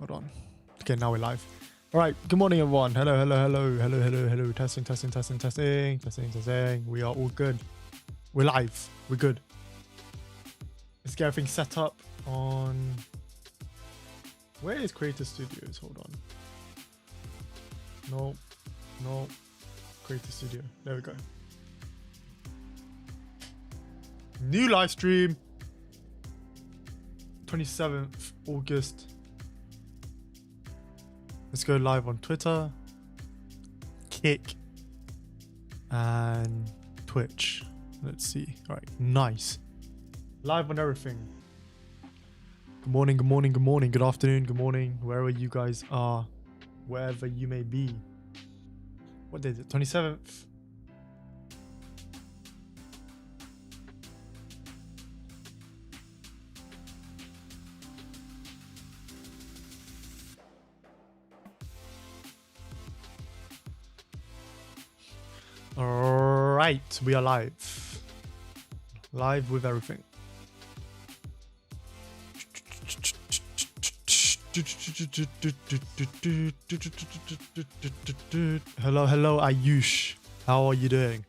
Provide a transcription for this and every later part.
Hold on. Okay, now we're live. All right. Good morning, everyone. Hello, hello, hello, hello, hello, hello. Testing, testing, testing, testing, testing, testing. We are all good. We're live. We're good. Let's get everything set up on... Where is Creator Studios? Hold on. No. No. Creator Studio. There we go. New live stream. 27th August. Let's go live on Twitter, Kick, and Twitch. Let's see. All right, nice. Live on everything. Good morning, good morning, good morning, good afternoon, good morning, wherever you guys are, wherever you may be. What day is it? 27th. All right, we are live. Live with everything. Hello, hello, Ayush. How are you doing?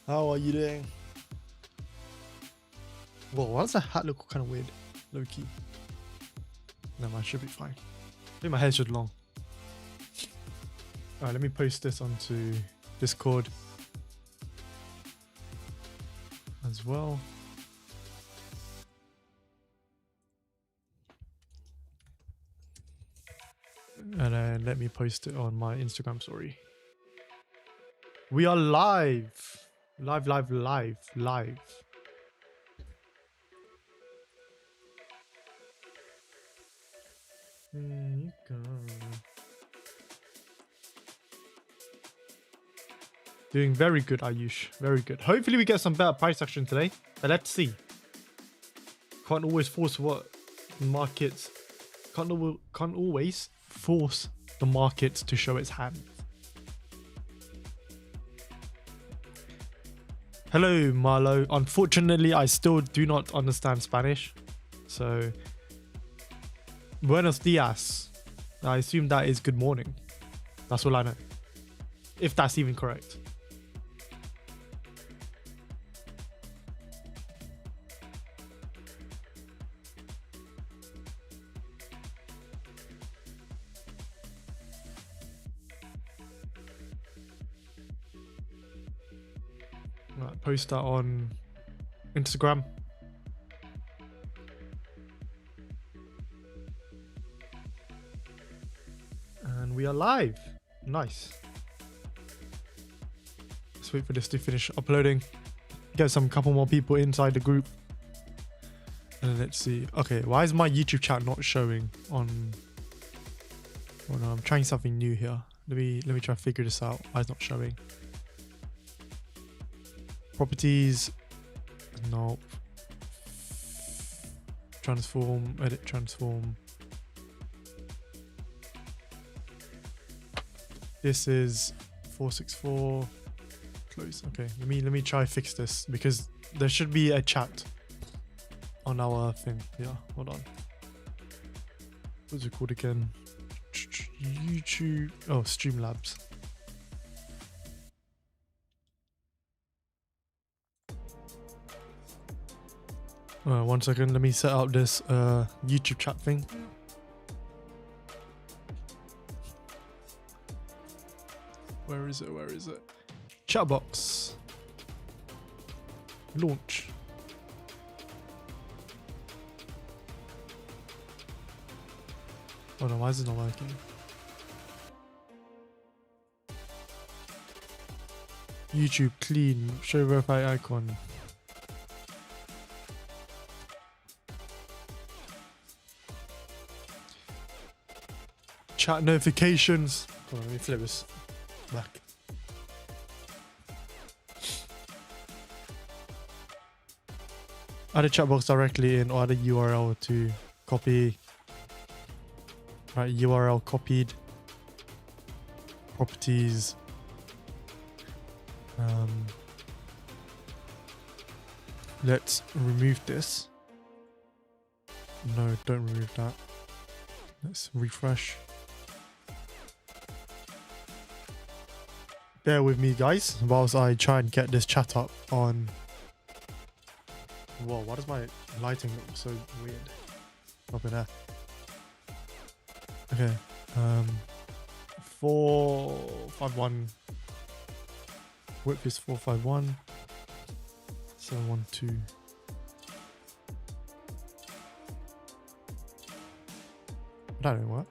How are you doing? Whoa, why does that hat look kind of weird? Low key. No, I should be fine. I think my hair's just long. Alright, let me post this onto Discord as well. And then let me post it on my Instagram story. We are live. Live, live, live, live. There you go. Doing very good, Ayush. Very good. Hopefully we get some better price action today. But let's see. Can't always force what markets... Can't always force the market to show its hand. Hello, Marlo. Unfortunately, I still do not understand Spanish. So, buenos dias. I assume that is good morning. That's all I know. If that's even correct. Right, post that on Instagram. And we are live. Nice. Let's wait for this to finish uploading. Get some couple more people inside the group. And let's see. Okay, why is my YouTube chat not showing on... Oh no, I'm trying something new here. Let me try to figure this out. Why it's not showing? Properties. Nope. Transform. Edit transform. This is 464. Close. Okay. Let me try fix this because there should be a chat on our thing. Yeah. Hold on. What's it called again? YouTube. Oh, Streamlabs. One second, let me set up this YouTube chat thing. Where is it? Where is it? Chat box. Launch. Oh no, why is it not working? YouTube clean. Show verify icon. Chat notifications. Oh, let me flip this back. Add a chat box directly in or add a URL to copy. Right, URL copied. Properties. Let's remove this. No, don't remove that. Let's refresh. Bear with me, guys, whilst I try and get this chat up on... Whoa, why does my lighting look so weird? Up in there. Okay. 451. Width is 451. 712. That didn't work.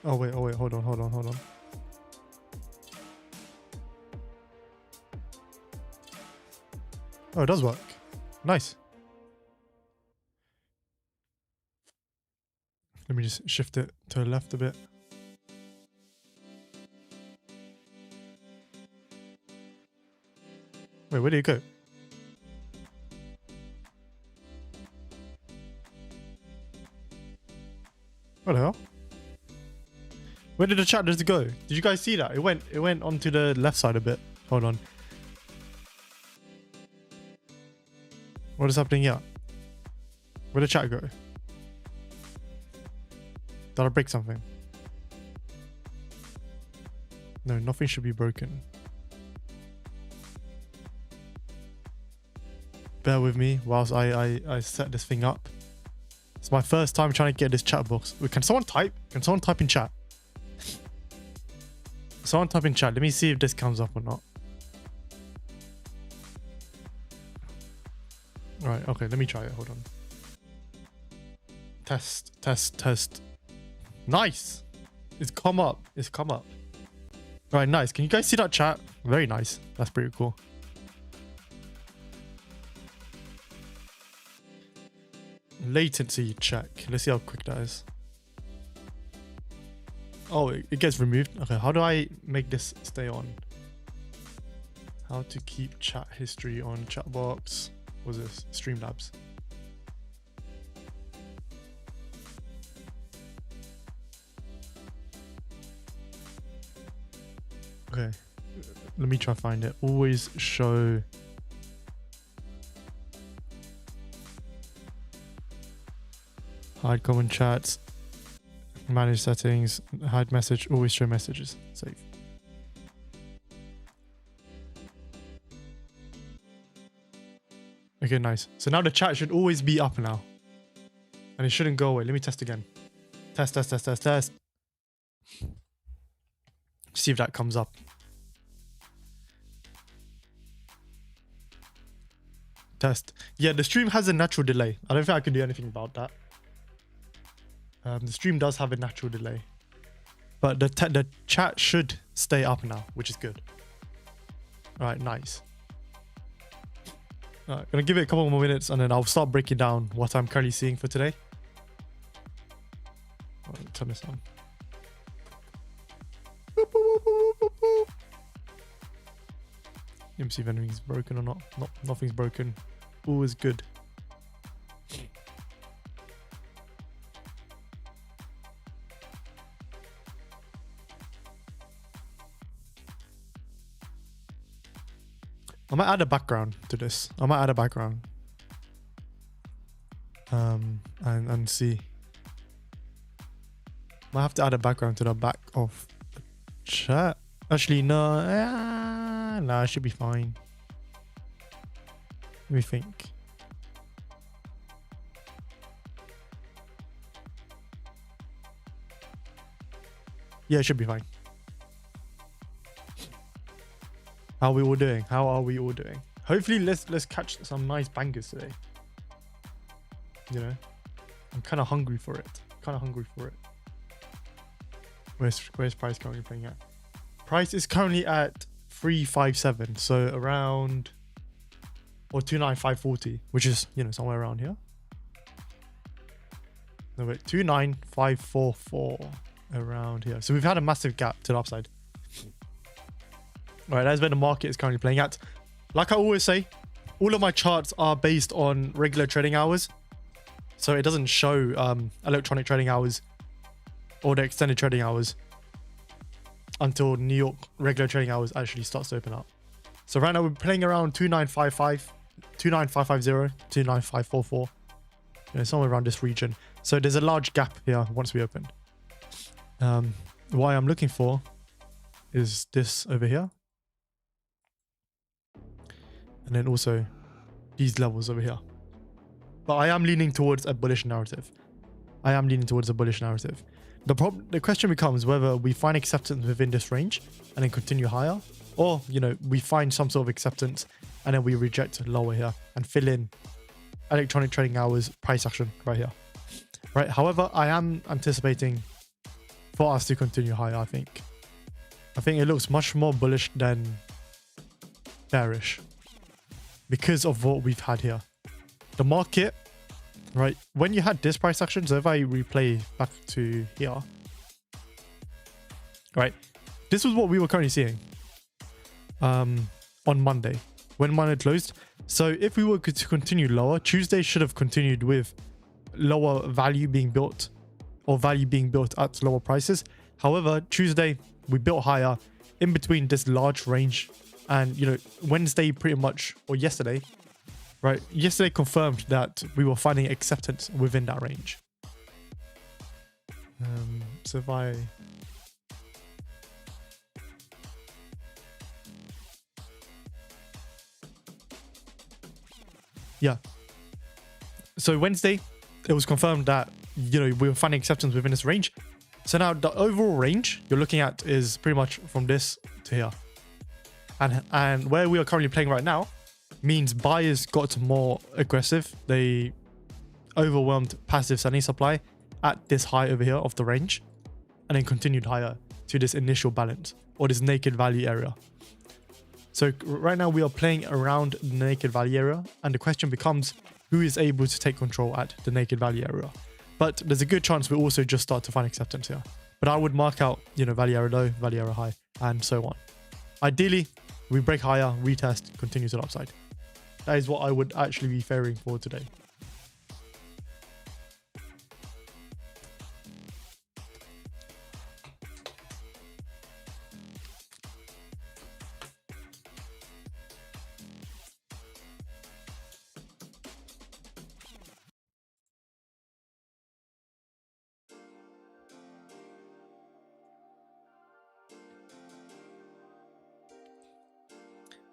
Oh wait, hold on. Oh, it does work. Nice. Let me just shift it to the left a bit. Wait, where did it go? What the hell? Where did the chat just go? Did you guys see that? It went onto the left side a bit. Hold on. What is happening here? Where'd the chat go? Did I break something? No, nothing should be broken. Bear with me whilst I set this thing up. It's my first time trying to get this chat box. Wait, can someone type? Can someone type in chat? Someone type in chat. Let me see if this comes up or not. Right, okay, let me try it. Hold on. Test. Nice. It's come up. Right, nice. Can you guys see that chat? Very nice. That's pretty cool. Latency check. Let's see how quick that is. Oh, it gets removed. Okay, how do I make this stay on? How to keep chat history on chat box. What was this? Streamlabs. Okay, let me try to find it. Always show. Hide common chats. Manage settings. Hide message. Always show messages. Save. Okay, nice. So now the chat should always be up now. And it shouldn't go away. Let me test again. Test. See if that comes up. Test. Yeah, the stream has a natural delay. I don't think I can do anything about that. The stream does have a natural delay. But the chat should stay up now, which is good. Alright, nice. Alright, gonna give it a couple more minutes and then I'll start breaking down what I'm currently seeing for today. Right, turn this on. Let me see if anything's broken or not. No, nothing's broken. All is good. I might add a background to this. And see. Might have to add a background to the back of the chat. Actually, no. Nah, it should be fine. Let me think. Yeah, it should be fine. How are we all doing? Hopefully, let's catch some nice bangers today. You know, I'm kind of hungry for it. Where's Price currently playing at? Price is currently at 357, so around or 29540, which is, you know, somewhere around here. No wait, 29544 around here. So we've had a massive gap to the upside. All right, that's where the market is currently playing at. Like I always say, all of my charts are based on regular trading hours. So it doesn't show electronic trading hours or the extended trading hours until New York regular trading hours actually starts to open up. So right now we're playing around 2955, 29550, 29544. Somewhere around this region. So there's a large gap here once we open. What I'm looking for is this over here. And then also these levels over here. But I am leaning towards a bullish narrative. The question becomes whether we find acceptance within this range and then continue higher, or we find some sort of acceptance and then we reject lower here and fill in electronic trading hours price action right here. Right. However, I am anticipating for us to continue higher. I think it looks much more bullish than bearish because of what we've had here. The market, right, when you had this price action, so if I replay back to here, right, this was what we were currently seeing on Monday when Monday closed. So if we were to continue lower, Tuesday should have continued with lower value being built, or value being built at lower prices. However, Tuesday we built higher in between this large range, and Wednesday pretty much, or yesterday, right? Yesterday confirmed that we were finding acceptance within that range. So if I so Wednesday it was confirmed that we were finding acceptance within this range. So now the overall range you're looking at is pretty much from this to here, and where we are currently playing right now means buyers got more aggressive. They overwhelmed passive selling supply at this high over here of the range, and then continued higher to this initial balance or this naked value area. So right now we are playing around the naked value area, and the question becomes who is able to take control at the naked value area. But there's a good chance we also just start to find acceptance here. But I would mark out, value area low, value area high, and so on. Ideally, we break higher, retest, continue to the upside. That is what I would actually be favoring for today.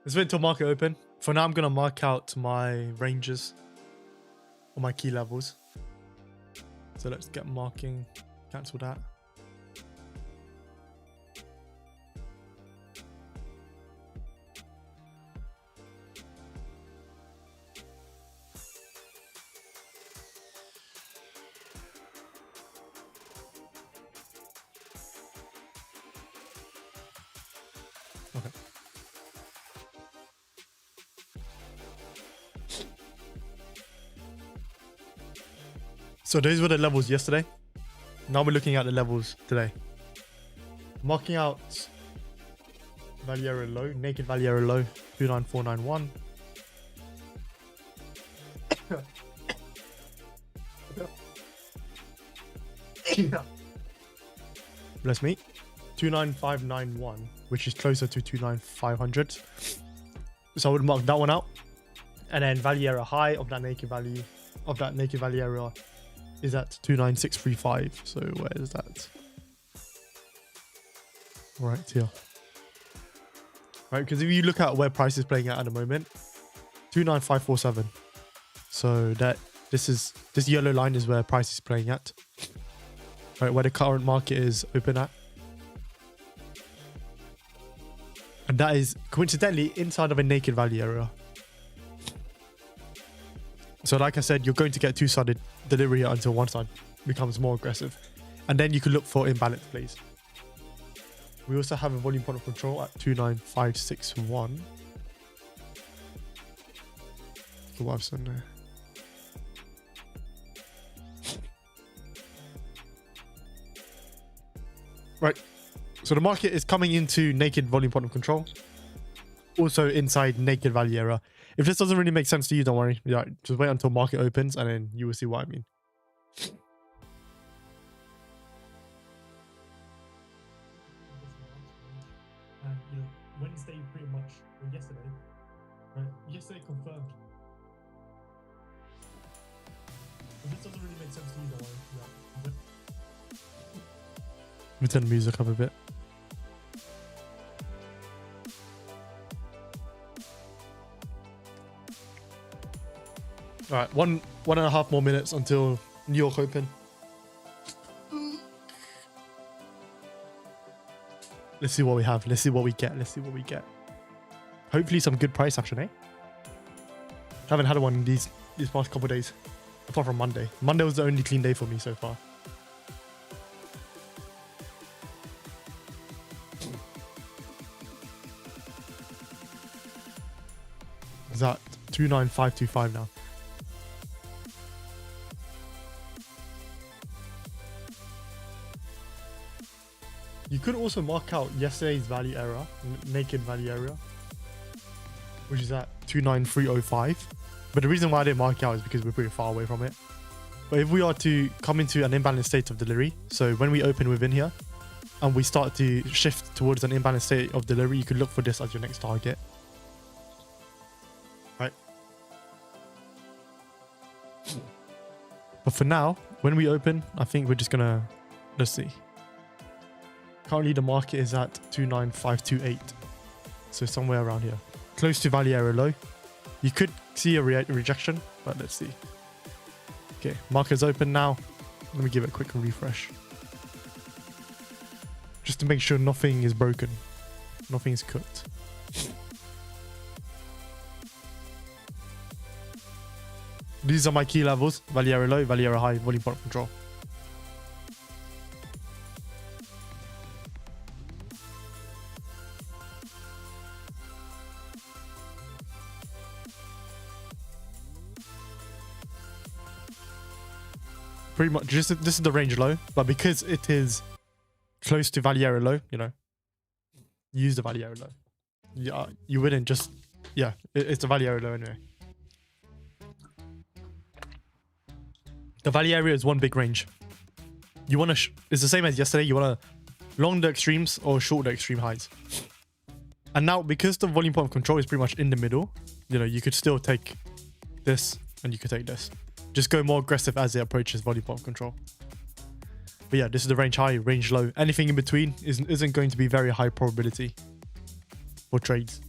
Let's wait until market open. For now, I'm going to mark out my ranges or my key levels. So let's get marking, cancel that. Okay. So those were the levels yesterday. Now we're looking at the levels today. Marking out value area low, naked value area low, 29491. Bless me. 29591, which is closer to 29500. So I would mark that one out. And then value area high of that naked value area is at 29635. So where is that? Right here. Right, because if you look at where price is playing at the moment, 29547. So this yellow line is where price is playing at. Right, where the current market is open at. And that is coincidentally inside of a naked value area. So like I said, you're going to get two-sided delivery until one side becomes more aggressive. And then you can look for imbalance plays. We also have a volume point of control at 29561. So what I've said there. Right. So the market is coming into naked volume point of control. Also inside naked value area. If this doesn't really make sense to you, don't worry. Yeah, just wait until market opens and then you will see what I mean. Wednesday pretty much, or yesterday, Yesterday confirmed. But this doesn't really make sense to you though. Yeah. Okay. Let me turn the music up a bit. All right, one and a half more minutes until New York Open. Let's see what we have. Let's see what we get. Let's see what we get. Hopefully some good price action, eh? Haven't had one these past couple of days. Apart from Monday. Monday was the only clean day for me so far. Is that 29525 now? You could also mark out yesterday's value area, naked value area, which is at 29305. But the reason why I didn't mark it out is because we're pretty far away from it. But if we are to come into an imbalanced state of delivery, so when we open within here and we start to shift towards an imbalanced state of delivery, you could look for this as your next target. Right. But for now, when we open, I think we're just gonna, let's see. Currently the market is at 29528. So somewhere around here. Close to value area low. You could see a rejection, but let's see. Okay, market's open now. Let me give it a quick refresh. Just to make sure nothing is broken. Nothing is cooked. These are my key levels. Value area low, value area high, volume point of control. Pretty much, this is the range low, but because it is close to value area low, you know, use the value area low. Yeah, you wouldn't just, yeah, it's the value area low anyway. The value area is one big range. You want to, it's the same as yesterday, you want to long the extremes or short the extreme highs. And now, because the volume point of control is pretty much in the middle, you know, you could still take this and you could take this. Just go more aggressive as it approaches volume point of control. But yeah, this is the range high, range low. Anything in between isn't going to be very high probability for trades.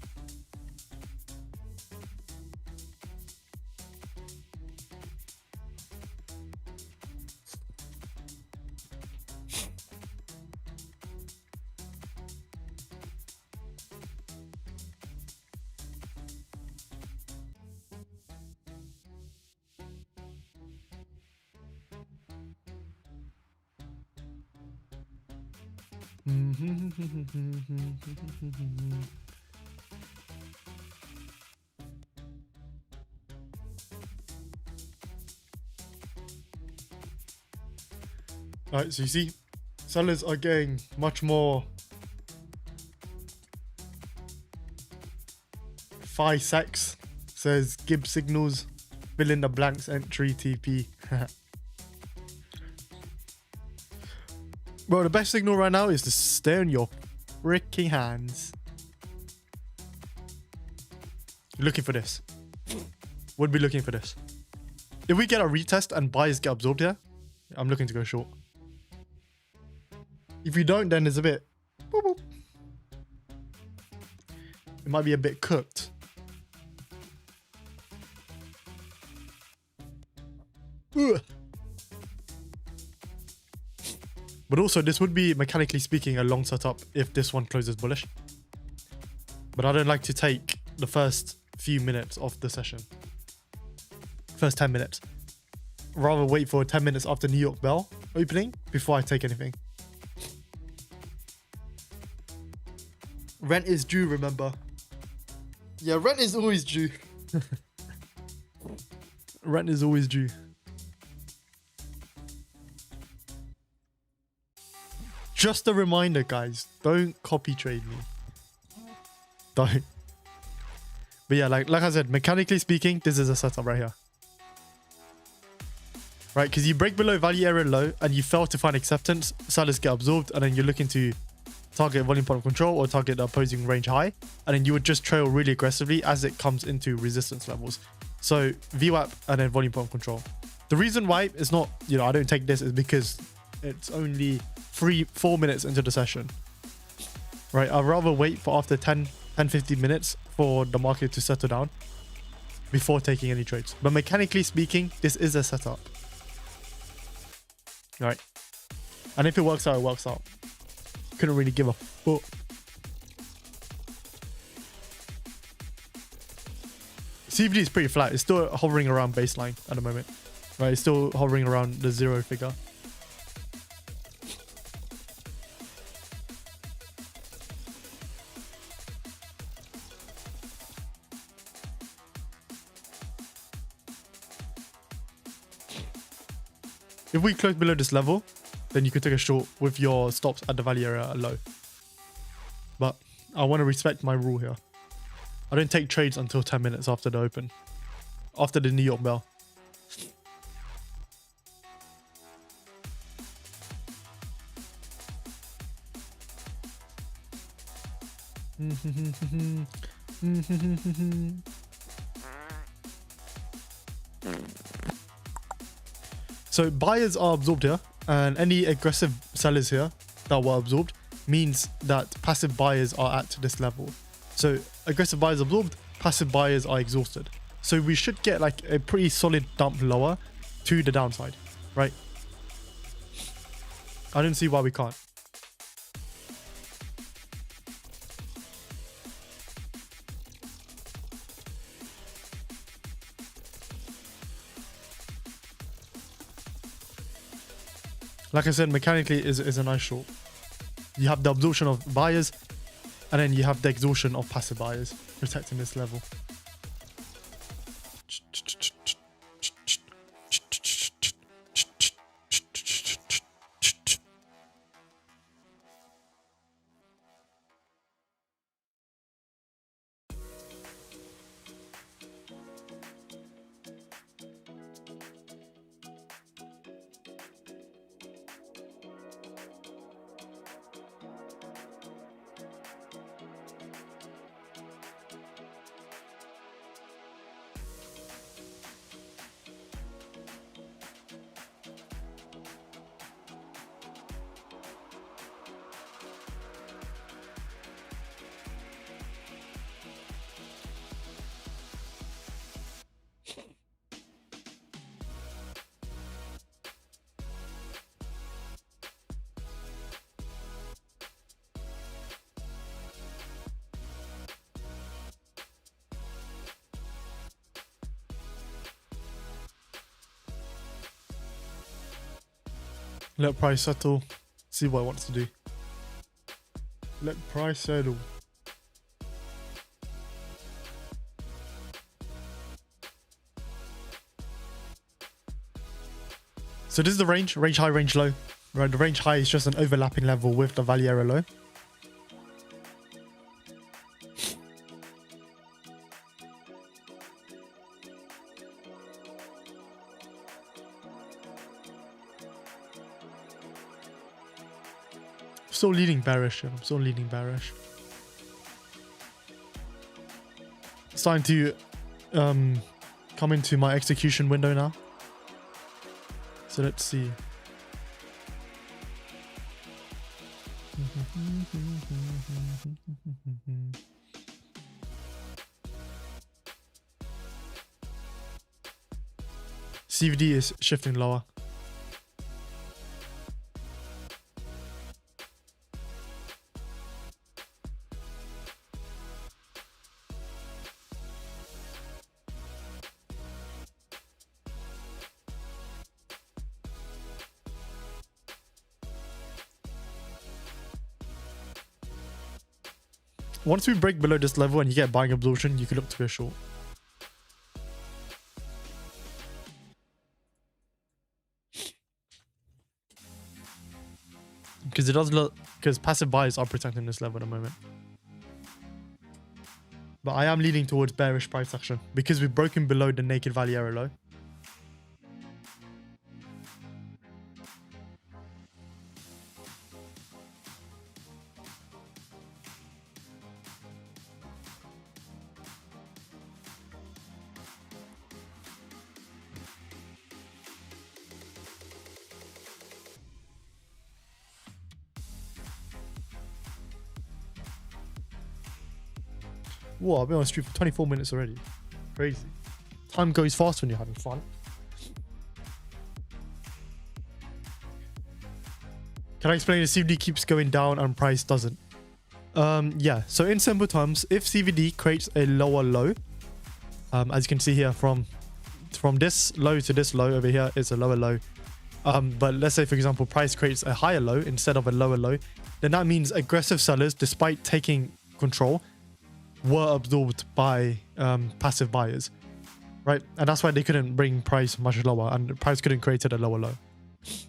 Alright, so you see, sellers are getting much more 5 secs, says Gib signals, fill in the blanks, entry TP. Bro, the best signal right now is to stay on your freaking hands. Looking for this. Would be looking for this. If we get a retest and buys get absorbed here, I'm looking to go short. If you don't, then it's a bit... boop, boop. It might be a bit cooked. Ugh. But also, this would be, mechanically speaking, a long setup if this one closes bullish. But I don't like to take the first few minutes of the session. First 10 minutes. Rather wait for 10 minutes after New York Bell opening before I take anything. Rent is due, remember. Yeah, rent is always due. Rent is always due. Just a reminder, guys. Don't copy trade me. Don't. But yeah, like I said, mechanically speaking, this is a setup right here. Right, because you break below value area low and you fail to find acceptance, sellers get absorbed, and then you're looking to target volume point of control or target the opposing range high, and then you would just trail really aggressively as it comes into resistance levels. So VWAP and then volume point of control. The reason why it's not, I don't take this is because it's only 4 minutes into the session, right? I'd rather wait for after 10-15 minutes for the market to settle down before taking any trades. But mechanically speaking, this is a setup, right? And if it works out, it works out. Couldn't really give a fuck. CVD is pretty flat. It's still hovering around baseline at the moment, right? It's still hovering around the 0 figure. If we close below this level, then you could take a short with your stops at the value area low. But I want to respect my rule here. I don't take trades until 10 minutes after the open, after the New York bell. So buyers are absorbed here, and any aggressive sellers here that were absorbed means that passive buyers are at this level. So aggressive buyers absorbed, passive buyers are exhausted. So we should get like a pretty solid dump lower to the downside, right? I don't see why we can't. Like I said, mechanically is a nice short. You have the absorption of buyers, and then you have the exhaustion of passive buyers protecting this level. Let price settle. See what it wants to do. Let price settle. So this is the range high, range low. Right, the range high is just an overlapping level with the value area low. Still leaning bearish. I'm still leaning bearish. Starting to come into my execution window now. So let's see. CVD is shifting lower. Once we break below this level and you get buying absorption, you can look to go short. Because it does look, because passive buyers are protecting this level at the moment. But I am leaning towards bearish price action because we've broken below the naked value area low. Whoa, I've been on stream for 24 minutes already. Crazy. Time goes fast when you're having fun. Can I explain if CVD keeps going down and price doesn't? Yeah, so in simple terms, if CVD creates a lower low, as you can see here from this low to this low over here is a lower low. But let's say, for example, price creates a higher low instead of a lower low, then that means aggressive sellers, despite taking control, were absorbed by passive buyers, right? And that's why they couldn't bring price much lower, and the price couldn't create a lower low.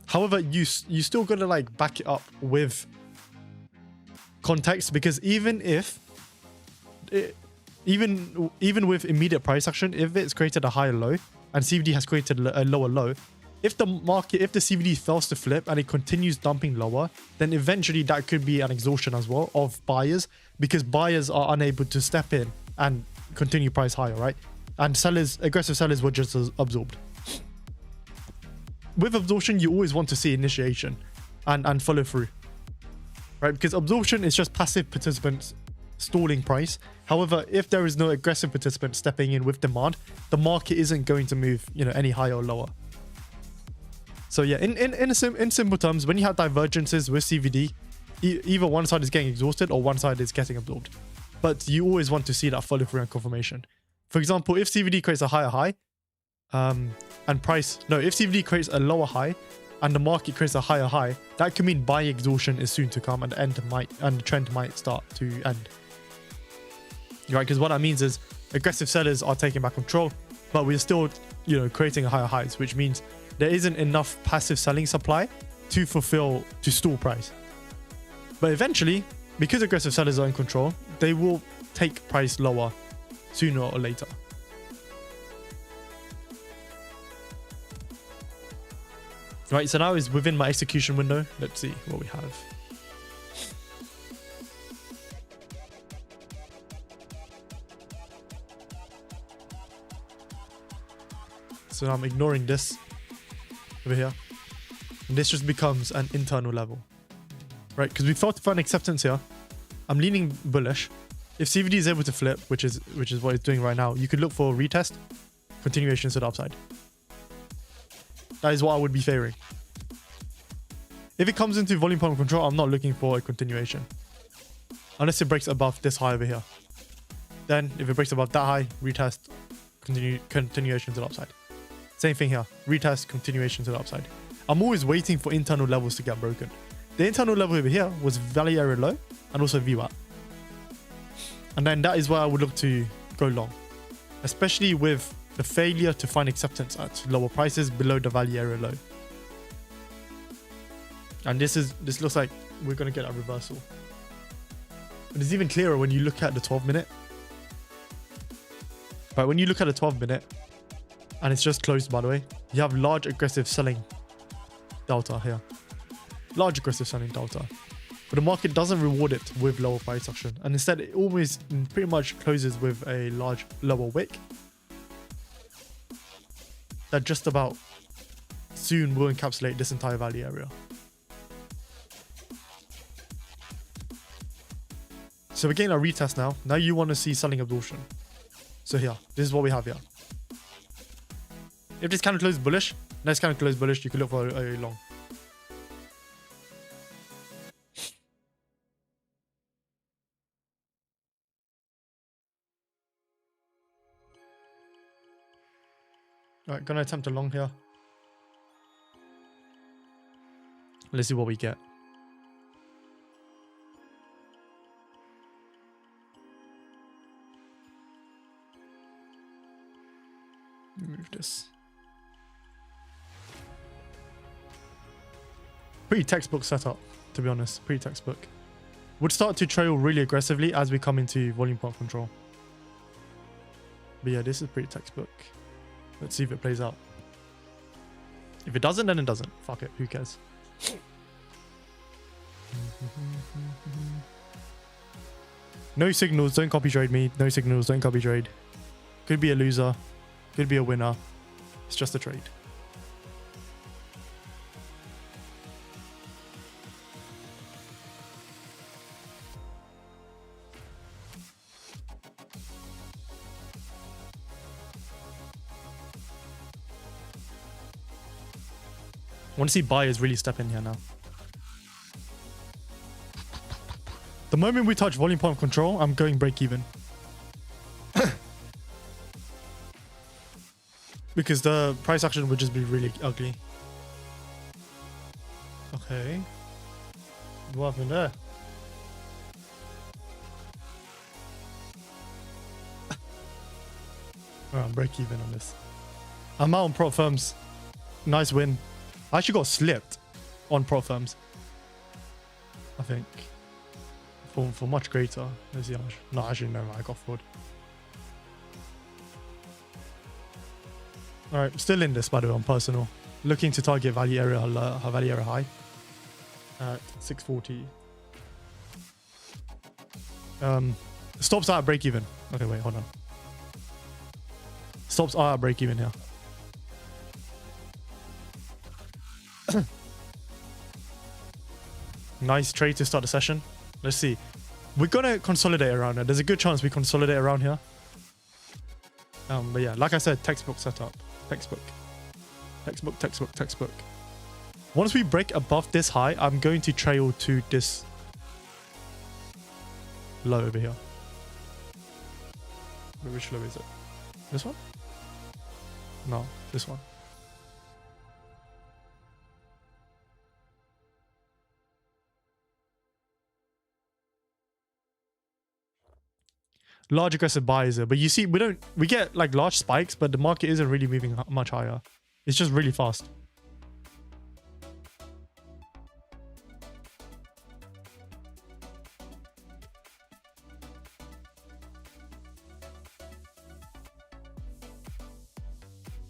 However, you still gotta like back it up with context, because even with immediate price action, if it's created a higher low and CVD has created a lower low, if the CVD fails to flip and it continues dumping lower, then eventually that could be an exhaustion as well of buyers, because buyers are unable to step in and continue price higher, right? And aggressive sellers were just absorbed. With absorption, you always want to see initiation and follow through, right? Because absorption is just passive participants stalling price. However, if there is no aggressive participant stepping in with demand, the market isn't going to move, any higher or lower. So yeah, in simple terms, when you have divergences with CVD, either one side is getting exhausted or one side is getting absorbed. But you always want to see that follow through and confirmation. For example, if CVD creates a higher high, if CVD creates a lower high and the market creates a higher high, that could mean buying exhaustion is soon to come and the trend might start to end. Right? Because what that means is aggressive sellers are taking back control, but we're still, creating higher highs, which means there isn't enough passive selling supply to stall price. But eventually, because aggressive sellers are in control, they will take price lower sooner or later. Right, so now is within my execution window. Let's see what we have. So I'm ignoring this over here. And this just becomes an internal level. Right, because we failed to find acceptance here. I'm leaning bullish. If CVD is able to flip, which is what it's doing right now, you could look for a retest, continuation to the upside. That is what I would be favoring. If it comes into volume point control, I'm not looking for a continuation. Unless it breaks above this high over here. Then, if it breaks above that high, retest, continuation to the upside. Same thing here. Retest, continuation to the upside. I'm always waiting for internal levels to get broken. The internal level over here was value area low and also VWAP. And then that is where I would look to go long. Especially with the failure to find acceptance at lower prices below the value area low. And this looks like we're going to get a reversal. And it's even clearer when you look at the 12-minute. But when you look at the 12-minute, and it's just closed, by the way, you have large aggressive selling delta here. Large aggressive selling delta. But the market doesn't reward it with lower price action. And instead, it always pretty much closes with a large lower wick. That just about soon will encapsulate this entire value area. So we're getting a retest now. Now you want to see selling absorption. So here, this is what we have here. If this candle closes bullish, next candle closes bullish, you can look for a long. Alright, gonna attempt a long here. Let's see what we get. Move this. Pretty textbook setup, to be honest. Pretty textbook. Would start to trail really aggressively as we come into volume point control. But yeah, this is pretty textbook. Let's see if it plays out. If it doesn't, then it doesn't. Fuck it. Who cares? No signals. Don't copy trade me. No signals. Don't copy trade. Could be a loser. Could be a winner. It's just a trade. want to see buyers really step in here now. The moment we touch volume point of control, I'm going break even. Because the price action would just be really ugly. Okay. What happened there? Alright, I'm break even on this. I'm out on prop firms. Nice win. I actually got slipped on prop firms. I think. For much greater. Let's see how much. No, actually, no, I got fraud. Alright, still in this, by the way, on personal. Looking to target value area value area high at 640. Stops are at break even. Okay, wait, hold on. Stops are at break even here. Nice trade to start the session. Let's see. We're gonna consolidate around here. There's a good chance we consolidate around here. But yeah, like I said, textbook setup. Textbook. Textbook. Once we break above this high, I'm going to trail to this low over here. Which low is it? This one? No, this one. Large aggressive buys there, but you see, we get like large spikes, but the market isn't really moving much higher. It's just really fast.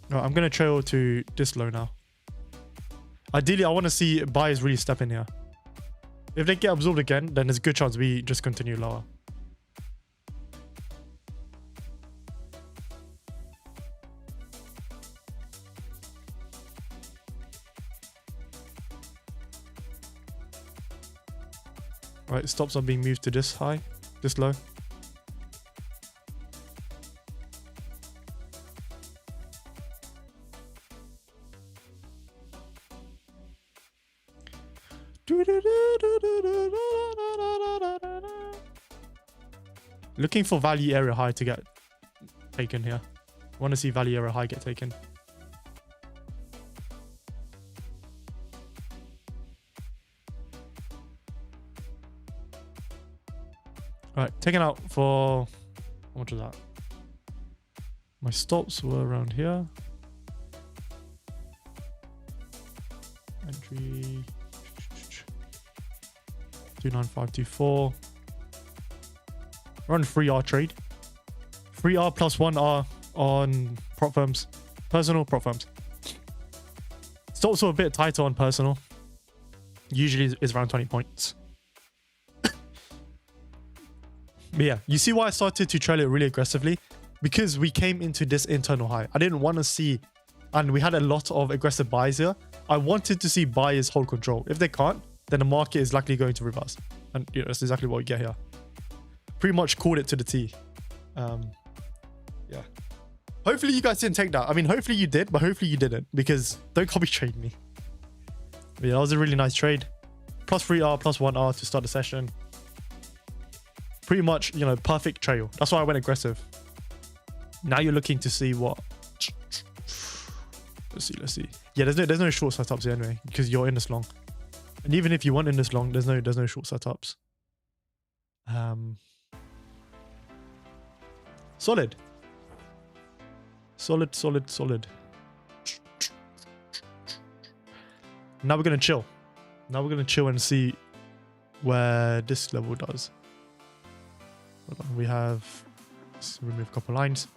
Right, I'm gonna trail to this low now. Ideally, I want to see buyers really step in here. If they get absorbed again, then there's a good chance we just continue lower. Right, stops are being moved to this high, this low. Looking for value area high to get taken here. Want to see value area high get taken. Alright, taken out for... How much was that? My stops were around here. Entry... 29524. Run 3R trade. 3R plus 1R on prop firms. Personal prop firms. Stops were a bit tighter on personal. Usually is around 20 points. But yeah, you see why I started to trail it really aggressively? Because we came into this internal high. I didn't want to see, and we had a lot of aggressive buys here. I wanted to see buyers hold control. If they can't, then the market is likely going to reverse. And you know, that's exactly what we get here. Pretty much called it to the T. Yeah. Hopefully you guys didn't take that. I mean, hopefully you did, but hopefully you didn't, because don't copy trade me. But yeah, that was a really nice trade. Plus 3R, plus 1R to start the session. Pretty much, you know, perfect trail. That's why I went aggressive. Now you're looking to see what... Let's see. Yeah, there's no short setups here anyway, because you're in this long. And even if you want in this long, there's no short setups. Solid. Solid. Now we're gonna chill. Now we're gonna chill and see where this level does. Hold on, we have... Let's remove a couple lines.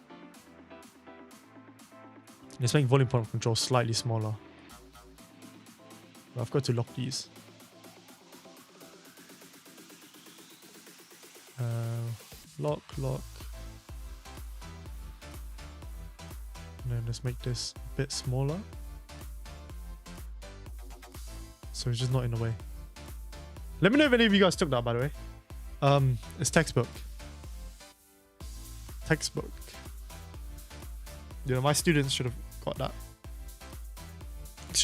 Let's make volume point of control slightly smaller. I've got to lock these. Lock. And then let's make this a bit smaller. So it's just not in the way. Let me know if any of you guys took that, by the way. It's textbook. Yeah, my students should have got that.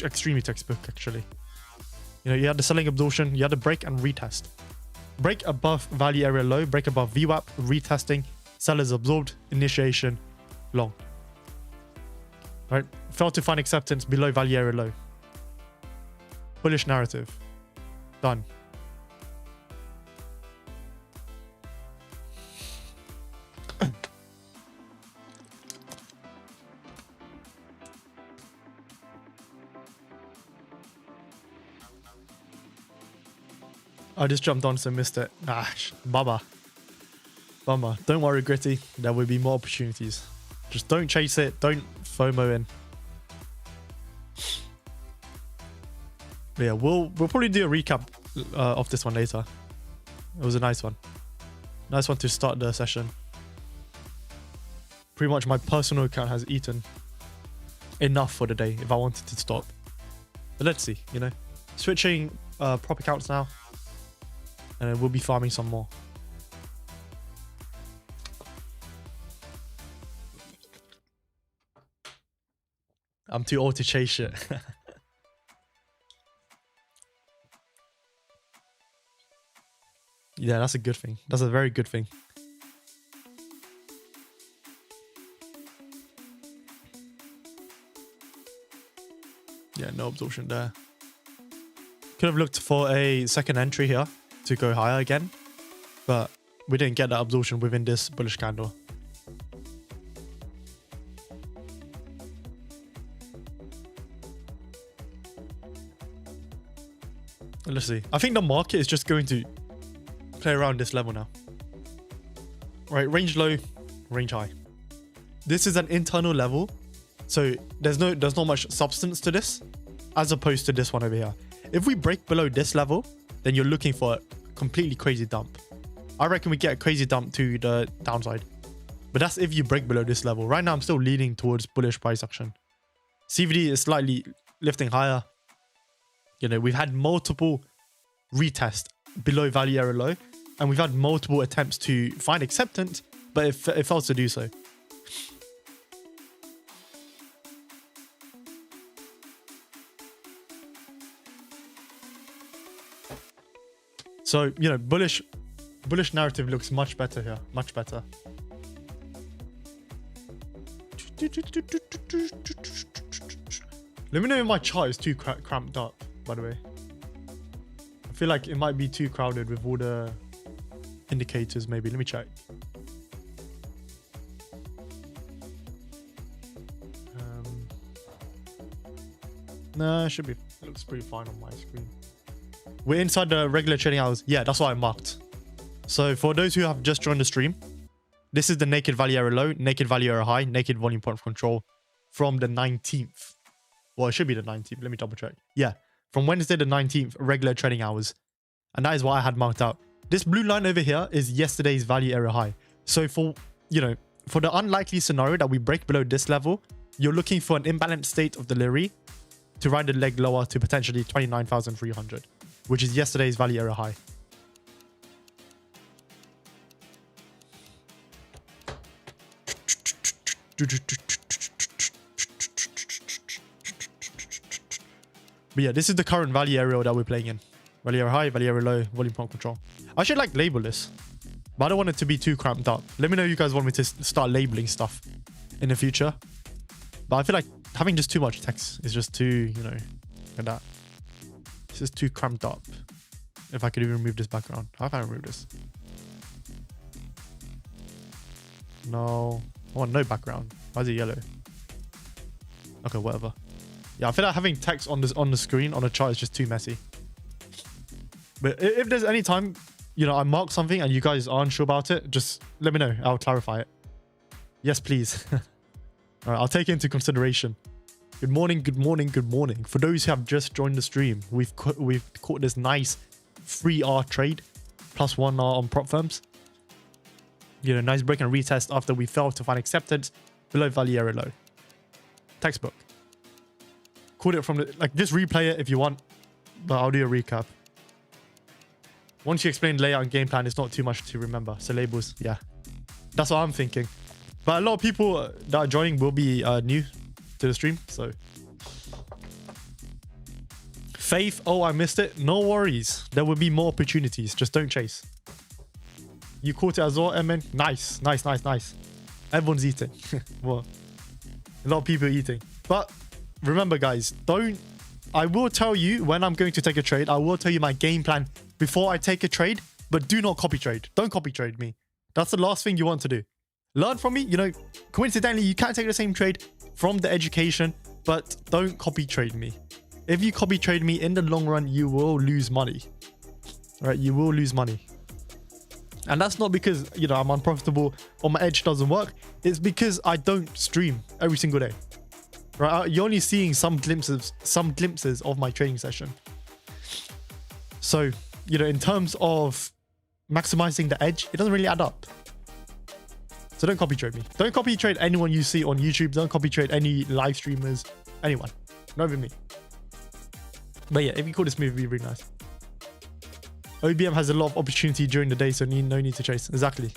extremely textbook actually. You know, you had the selling absorption, you had the break and retest. Break above value area low, break above VWAP, retesting, sellers absorbed, initiation, long. Right? Failed to find acceptance below value area low. Bullish narrative. Done. I just jumped on, so missed it. Bummer. Bummer. Don't worry, Gritty. There will be more opportunities. Just don't chase it. Don't FOMO in. But yeah, we'll probably do a recap of this one later. It was a nice one. Nice one to start the session. Pretty much my personal account has eaten enough for the day if I wanted to stop. But let's see, you know. Switching prop accounts now. And then we'll be farming some more. I'm too old to chase shit. Yeah, that's a good thing. That's a very good thing. Yeah, no absorption there. Could have looked for a second entry here to go higher again, but we didn't get that absorption within this bullish candle. Let's see. I think the market is just going to play around this level now. Right, range low, range high. This is an internal level, so there's not much substance to this, as opposed to this one over here. If we break below this level, then you're looking for a completely crazy dump. I reckon we get a crazy dump to the downside. But that's if you break below this level. Right now, I'm still leaning towards bullish price action. CVD is slightly lifting higher. You know, we've had multiple retests below value area low. And we've had multiple attempts to find acceptance, but it fails to do so. So, you know, bullish narrative looks much better here. Much better. Let me know if my chart is too cramped up, by the way. I feel like it might be too crowded with all the indicators, maybe. Let me check. No, it should be. It looks pretty fine on my screen. We're inside the regular trading hours. Yeah, that's what I marked. So for those who have just joined the stream, this is the naked value area low, naked value area high, naked volume point of control from the 19th. Well, it should be the 19th. Let me double check. Yeah, from Wednesday the 19th, regular trading hours. And that is what I had marked out. This blue line over here is yesterday's value area high. So for, you know, for the unlikely scenario that we break below this level, you're looking for an imbalanced state of delivery to ride the leg lower to potentially 29,300, which is yesterday's value area high. But yeah, this is the current value area that we're playing in. Value area high, value area low, volume point control. I should like label this, but I don't want it to be too cramped up. Let me know if you guys want me to start labeling stuff in the future. But I feel like having just too much text is just too, you know, like that. This is too cramped up. If I could even remove this background. How can I remove this? No. I want no background. Why is it yellow? Okay, whatever. Yeah, I feel like having text on the screen on a chart is just too messy. But if there's any time, you know, I mark something and you guys are unsure about it, just let me know. I'll clarify it. Yes, please. All right, I'll take it into consideration. Good morning, good morning, good morning. For those who have just joined the stream, we've caught this nice 3R trade, plus 1R on prop firms. You know, nice break and retest after we failed to find acceptance below value area low. Textbook. Caught it from the, like, just replay it if you want, but I'll do a recap. Once you explain layout and game plan, it's not too much to remember. So labels, yeah. That's what I'm thinking. But a lot of people that are joining will be new to the stream, so Faith, oh, I missed it. No worries. There will be more opportunities. Just don't chase. You caught it as well, Emin. Nice, nice, nice, nice. Everyone's eating. Well, a lot of people eating. But remember, guys, I will tell you when I'm going to take a trade. I will tell you my game plan before I take a trade, but do not copy trade. Don't copy trade me. That's the last thing you want to do. Learn from me. You know, coincidentally, you can't take the same trade from the education, but don't copy trade me. If you copy trade me in the long run, you will lose money. Right? You will lose money. And that's not because, you know, I'm unprofitable or my edge doesn't work. It's because I don't stream every single day. Right? You're only seeing some glimpses of my trading session. So, you know, in terms of maximizing the edge, it doesn't really add up. So don't copy trade me. Don't copy trade anyone you see on YouTube. Don't copy trade any live streamers. Anyone. Not even me. But yeah, if you call this movie, it'd be really nice. OBM has a lot of opportunity during the day, so no need to chase. Exactly.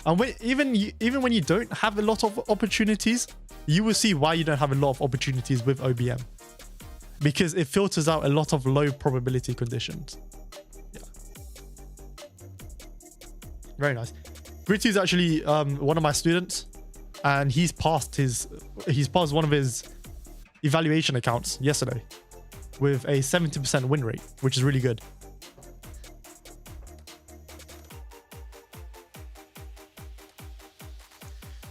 And even when you don't have a lot of opportunities, you will see why you don't have a lot of opportunities with OBM. Because it filters out a lot of low probability conditions. Yeah. Very nice. Gritty is actually one of my students, and he's passed one of his evaluation accounts yesterday with a 70% win rate, which is really good.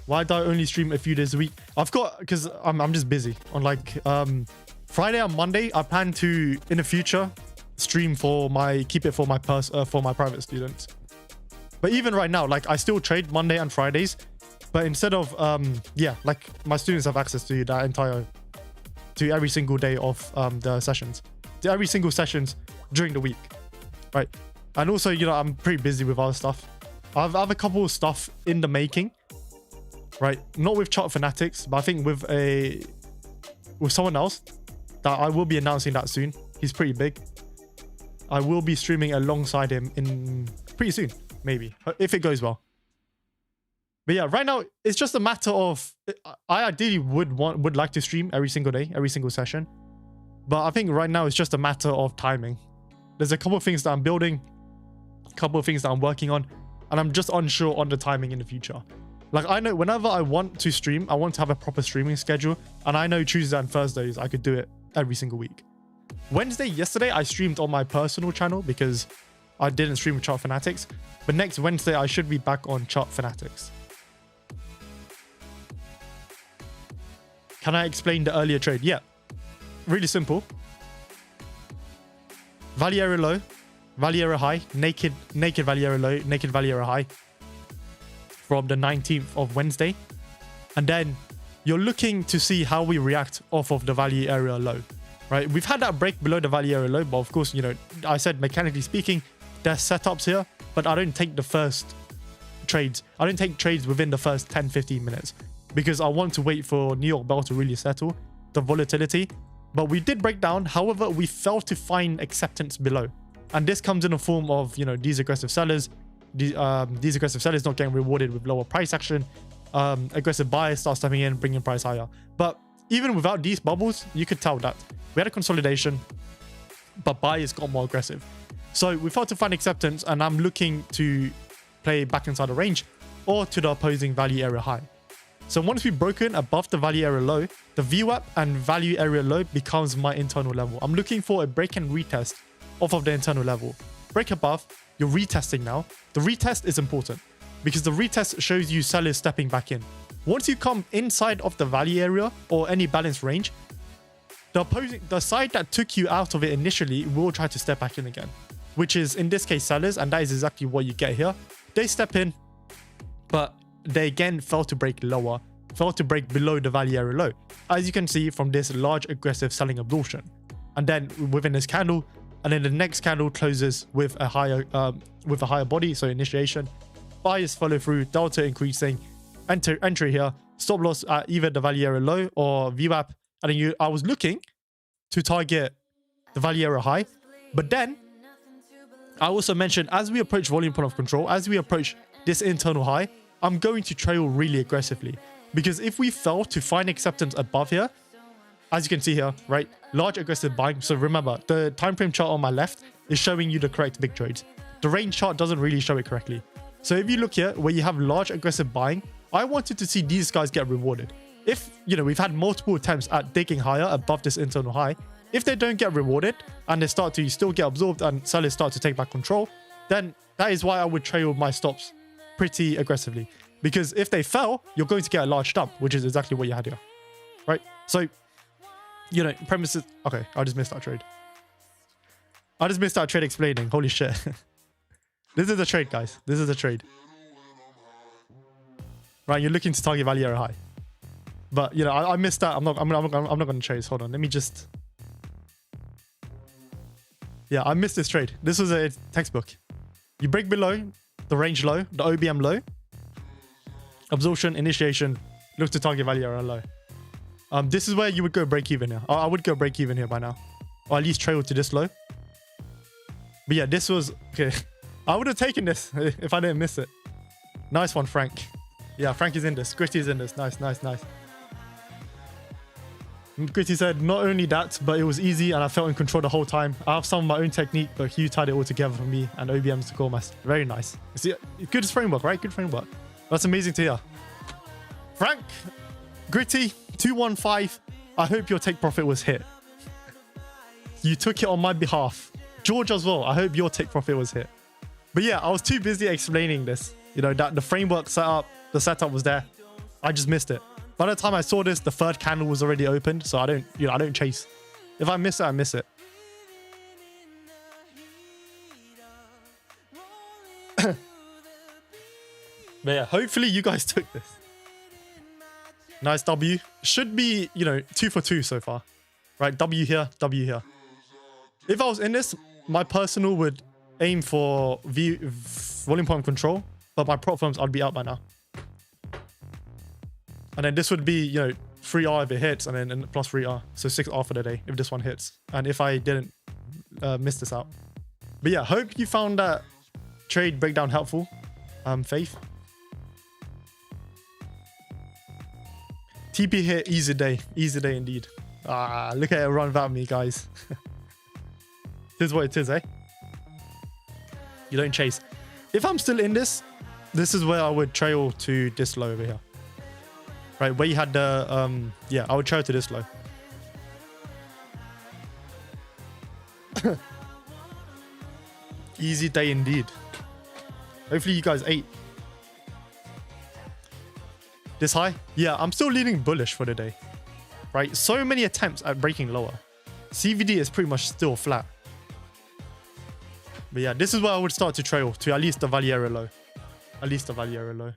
Why do I only stream a few days a week? Because I'm just busy. On like Friday and Monday, I plan to in the future stream for my private students. But even right now, like I still trade Monday and Fridays, but instead of like my students have access to to every single day of the sessions, to every single sessions during the week, right? And also, you know, I'm pretty busy with other stuff. I have a couple of stuff in the making, right? Not with Chart Fanatics, but I think with someone else that I will be announcing that soon. He's pretty big. I will be streaming alongside him in pretty soon, maybe, if it goes well. But yeah, right now it's just a matter of I ideally would like to stream every single day, every single session. But I think right now it's just a matter of timing. There's a couple of things that I'm building, a couple of things that I'm working on, and I'm just unsure on the timing in the future. Like I know whenever I want to stream, I want to have a proper streaming schedule, and I know Tuesdays and Thursdays I could do it every single week. Yesterday I streamed on my personal channel because I didn't stream with Chart Fanatics, but next Wednesday I should be back on Chart Fanatics. Can I explain the earlier trade? Yeah, really simple. Value area low, value area high, naked value area low, naked value area high from the 19th of Wednesday. And then you're looking to see how we react off of the value area low, right? We've had that break below the value area low, but of course, you know, I said mechanically speaking, there's setups here, but I don't take the first trades. I don't take trades within the first 10-15 minutes. Because I want to wait for New York Bell to really settle the volatility. But we did break down. However, we failed to find acceptance below. And this comes in the form of, you know, these aggressive sellers. These aggressive sellers not getting rewarded with lower price action. Aggressive buyers start stepping in, bringing price higher. But even without these bubbles, you could tell that we had a consolidation, but buyers got more aggressive. So we failed to find acceptance, and I'm looking to play back inside the range or to the opposing value area high. So once we've broken above the value area low, the VWAP and value area low becomes my internal level. I'm looking for a break and retest off of the internal level. Break above, you're retesting now. The retest is important because the retest shows you sellers stepping back in. Once you come inside of the value area or any balanced range, the side that took you out of it initially will try to step back in again, which is in this case sellers, and that is exactly what you get here. They step in, but they again fell to break lower, fell to break below the value area low, as you can see from this large aggressive selling absorption. And then within this candle, and then the next candle closes with a higher body, so initiation, buyers follow through, delta increasing, entry here, stop loss at either the value area low or VWAP. And then I was looking to target the value area high, but then I also mentioned as we approach volume point of control, as we approach this internal high, I'm going to trail really aggressively, because if we fail to find acceptance above here, as you can see here, right? Large aggressive buying. So remember, the time frame chart on my left is showing you the correct big trades. The range chart doesn't really show it correctly. So if you look here where you have large aggressive buying, I wanted to see these guys get rewarded. If, you know, we've had multiple attempts at digging higher above this internal high, if they don't get rewarded and they start to still get absorbed and sellers start to take back control, then that is why I would trail my stops pretty aggressively. Because if they fell, you're going to get a large dump, which is exactly what you had here, right? So, you know, premises. Okay, I just missed that trade. I just missed that trade explaining. Holy shit. This is a trade, guys. This is a trade. Right, you're looking to target value area high. But, you know, I missed that. I'm not going to chase. Hold on. Let me just... Yeah, I missed this trade. This was a textbook. You break below the range low, the OBM low. Absorption, initiation, look to target value area low. This is where you would go break even here. I would go break even here by now. Or at least trail to this low. But yeah, this was... Okay. I would have taken this if I didn't miss it. Nice one, Frank. Yeah, Frank is in this. Gritty is in this. Nice, nice, nice. Gritty said, not only that, but it was easy and I felt in control the whole time. I have some of my own technique, but Hugh tied it all together for me and OBMs to call my... Very nice. See, good framework, right? Good framework. That's amazing to hear. Frank, Gritty, 215. I hope your take profit was hit. You took it on my behalf. George as well. I hope your take profit was hit. But yeah, I was too busy explaining this. You know, that the framework setup, the setup was there. I just missed it. By the time I saw this, the third candle was already opened. So I don't chase. If I miss it, I miss it. But yeah, hopefully you guys took this. Nice W. Should be, you know, 2 for 2 so far. Right, W here, W here. If I was in this, my personal would aim for volume point control, but my prop firms, I'd be out by now. And then this would be, you know, 3R if it hits, and then plus 3R. So 6R for the day if this one hits. And if I didn't miss this out. But yeah, hope you found that trade breakdown helpful. Faith. TP hit, easy day. Easy day indeed. Ah, look at it run without me, guys. It is what it is, eh? You don't chase. If I'm still in this, this is where I would trail to this low over here. Right, where you had the, yeah, I would trail to this low. Easy day indeed. Hopefully you guys ate. This high? Yeah, I'm still leaning bullish for the day. Right, so many attempts at breaking lower. CVD is pretty much still flat. But yeah, this is where I would start to trail to at least the value area low. At least the value area low.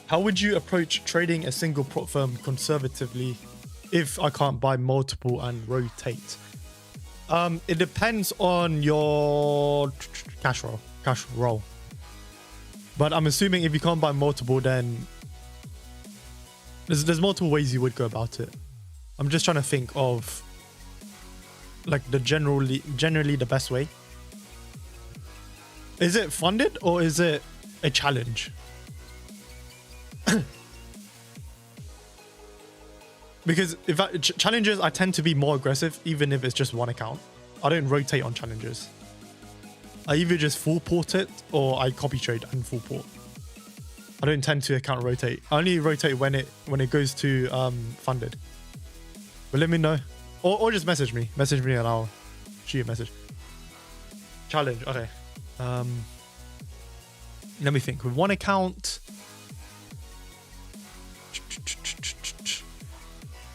How would you approach trading a single prop firm conservatively if I can't buy multiple and rotate? It depends on your cash roll. But I'm assuming if you can't buy multiple, then there's multiple ways you would go about it. I'm just trying to think of like the generally the best way. Is it funded or is it a challenge? Because if challenges, I tend to be more aggressive, even if it's just one account. I don't rotate on challenges. I either just full port it or I copy trade and full port. I don't tend to account rotate. I only rotate when it goes to funded. But let me know, or just message me and I'll shoot you a message. Challenge, okay. Let me think. With one account.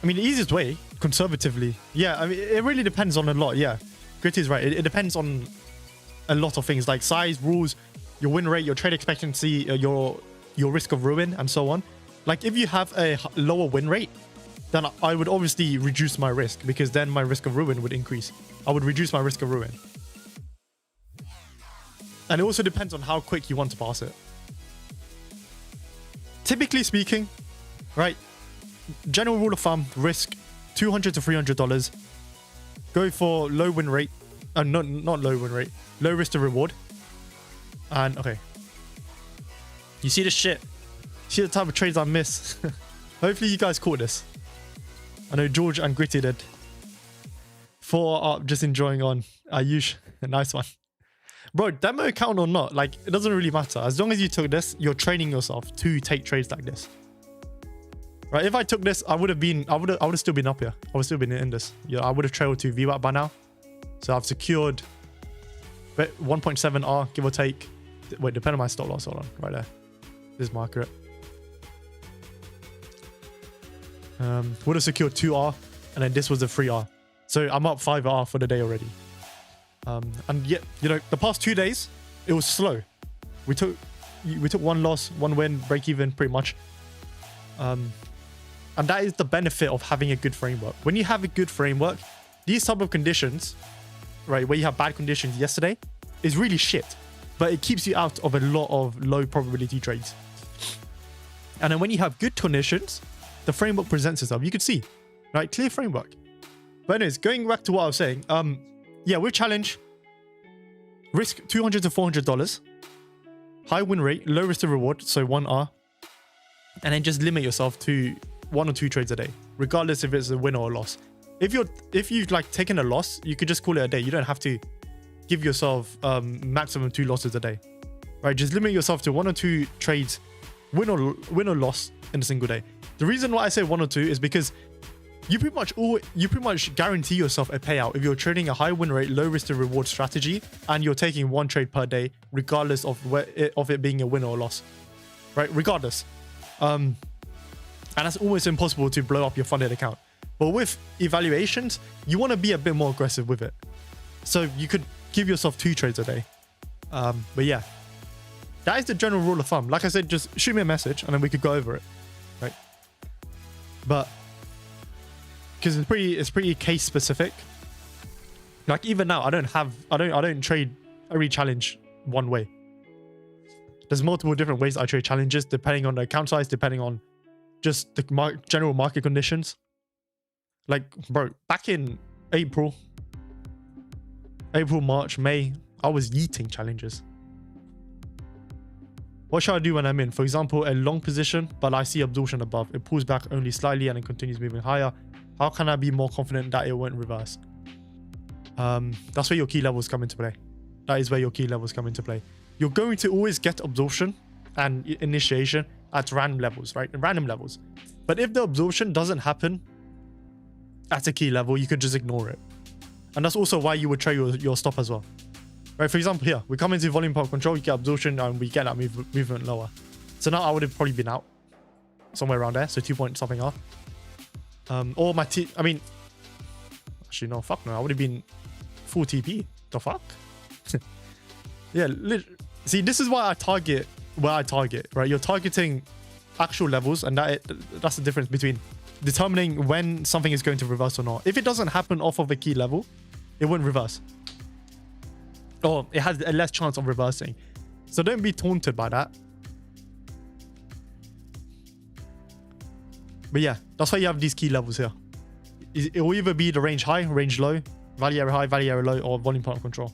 I mean, the easiest way, conservatively. Yeah, I mean, it really depends on a lot. Yeah, Gritty is right. It depends on a lot of things like size, rules, your win rate, your trade expectancy, your risk of ruin, and so on. Like, if you have a lower win rate, then I would obviously reduce my risk because then my risk of ruin would increase. I would reduce my risk of ruin. And it also depends on how quick you want to pass it. Typically speaking, right, general rule of thumb, risk $200 to $300. Go for low win rate. Not low win rate. Low risk to reward. And, okay. You see the shit? See the type of trades I miss? Hopefully you guys caught this. I know George and Gritty did. 4 are just enjoying on Ayush. Nice one. Bro, demo account or not, like, it doesn't really matter. As long as you took this, you're training yourself to take trades like this. Right, if I took this, I would have still been up here. I would have still been in this. Yeah, I would have trailed to VWAP by now. So I've secured 1.7 R, give or take. Wait, depending on my stop loss. Hold on, right there. This is more accurate. Would have secured 2 R, and then this was a 3 R. So I'm up 5 R for the day already. And yet, you know, the past 2 days, it was slow. We took 1 loss, 1 win, break even, pretty much. And that is the benefit of having a good framework. When you have a good framework, these type of conditions, right, where you have bad conditions yesterday, is really shit. But it keeps you out of a lot of low probability trades. And then when you have good conditions, the framework presents itself. You can see, right, clear framework. But anyways, going back to what I was saying, yeah, with challenge, risk $200 to $400, high win rate, low risk to reward, so 1 R, and then just limit yourself to 1 or 2 trades a day, regardless if it's a win or a loss. If you've like taken a loss, you could just call it a day. You don't have to give yourself maximum 2 losses a day, right? Just limit yourself to 1 or 2 trades, win or loss in a single day. The reason why I say 1 or 2 is because you pretty much guarantee yourself a payout if you're trading a high win rate, low risk to reward strategy, and you're taking 1 trade per day, regardless of it being a win or a loss, right? Regardless, and that's almost impossible to blow up your funded account. But with evaluations, you want to be a bit more aggressive with it, so you could give yourself 2 trades a day. But yeah, that is the general rule of thumb. Like I said, just shoot me a message and then we could go over it, right? But because it's pretty case specific. Like even now, I don't trade every challenge one way. There's multiple different ways I trade challenges depending on the account size, depending on just the general market conditions. Like, bro, back in April, March, May, I was yeeting challenges. What should I do when I'm in? For example, a long position, but I see absorption above. It pulls back only slightly and it continues moving higher. How can I be more confident that it won't reverse? That's where your key levels come into play. That is where your key levels come into play. You're going to always get absorption and initiation at random levels, right? Random levels. But if the absorption doesn't happen at a key level, you could just ignore it. And that's also why you would trade your stop as well. Right, for example, here, we come into volume power control, you get absorption, and we get that movement lower. So now I would have probably been out somewhere around there, so 2 point something off. Or my I mean, actually, no, fuck no, I would have been full TP. The fuck? Yeah, see, this is why I target where I target, right? You're targeting actual levels, and that's the difference between determining when something is going to reverse or not. If it doesn't happen off of a key level, it wouldn't reverse. Or it has a less chance of reversing. So don't be taunted by that. But yeah, that's why you have these key levels here. It will either be the range high, range low, value area high, value area low, or volume point of control.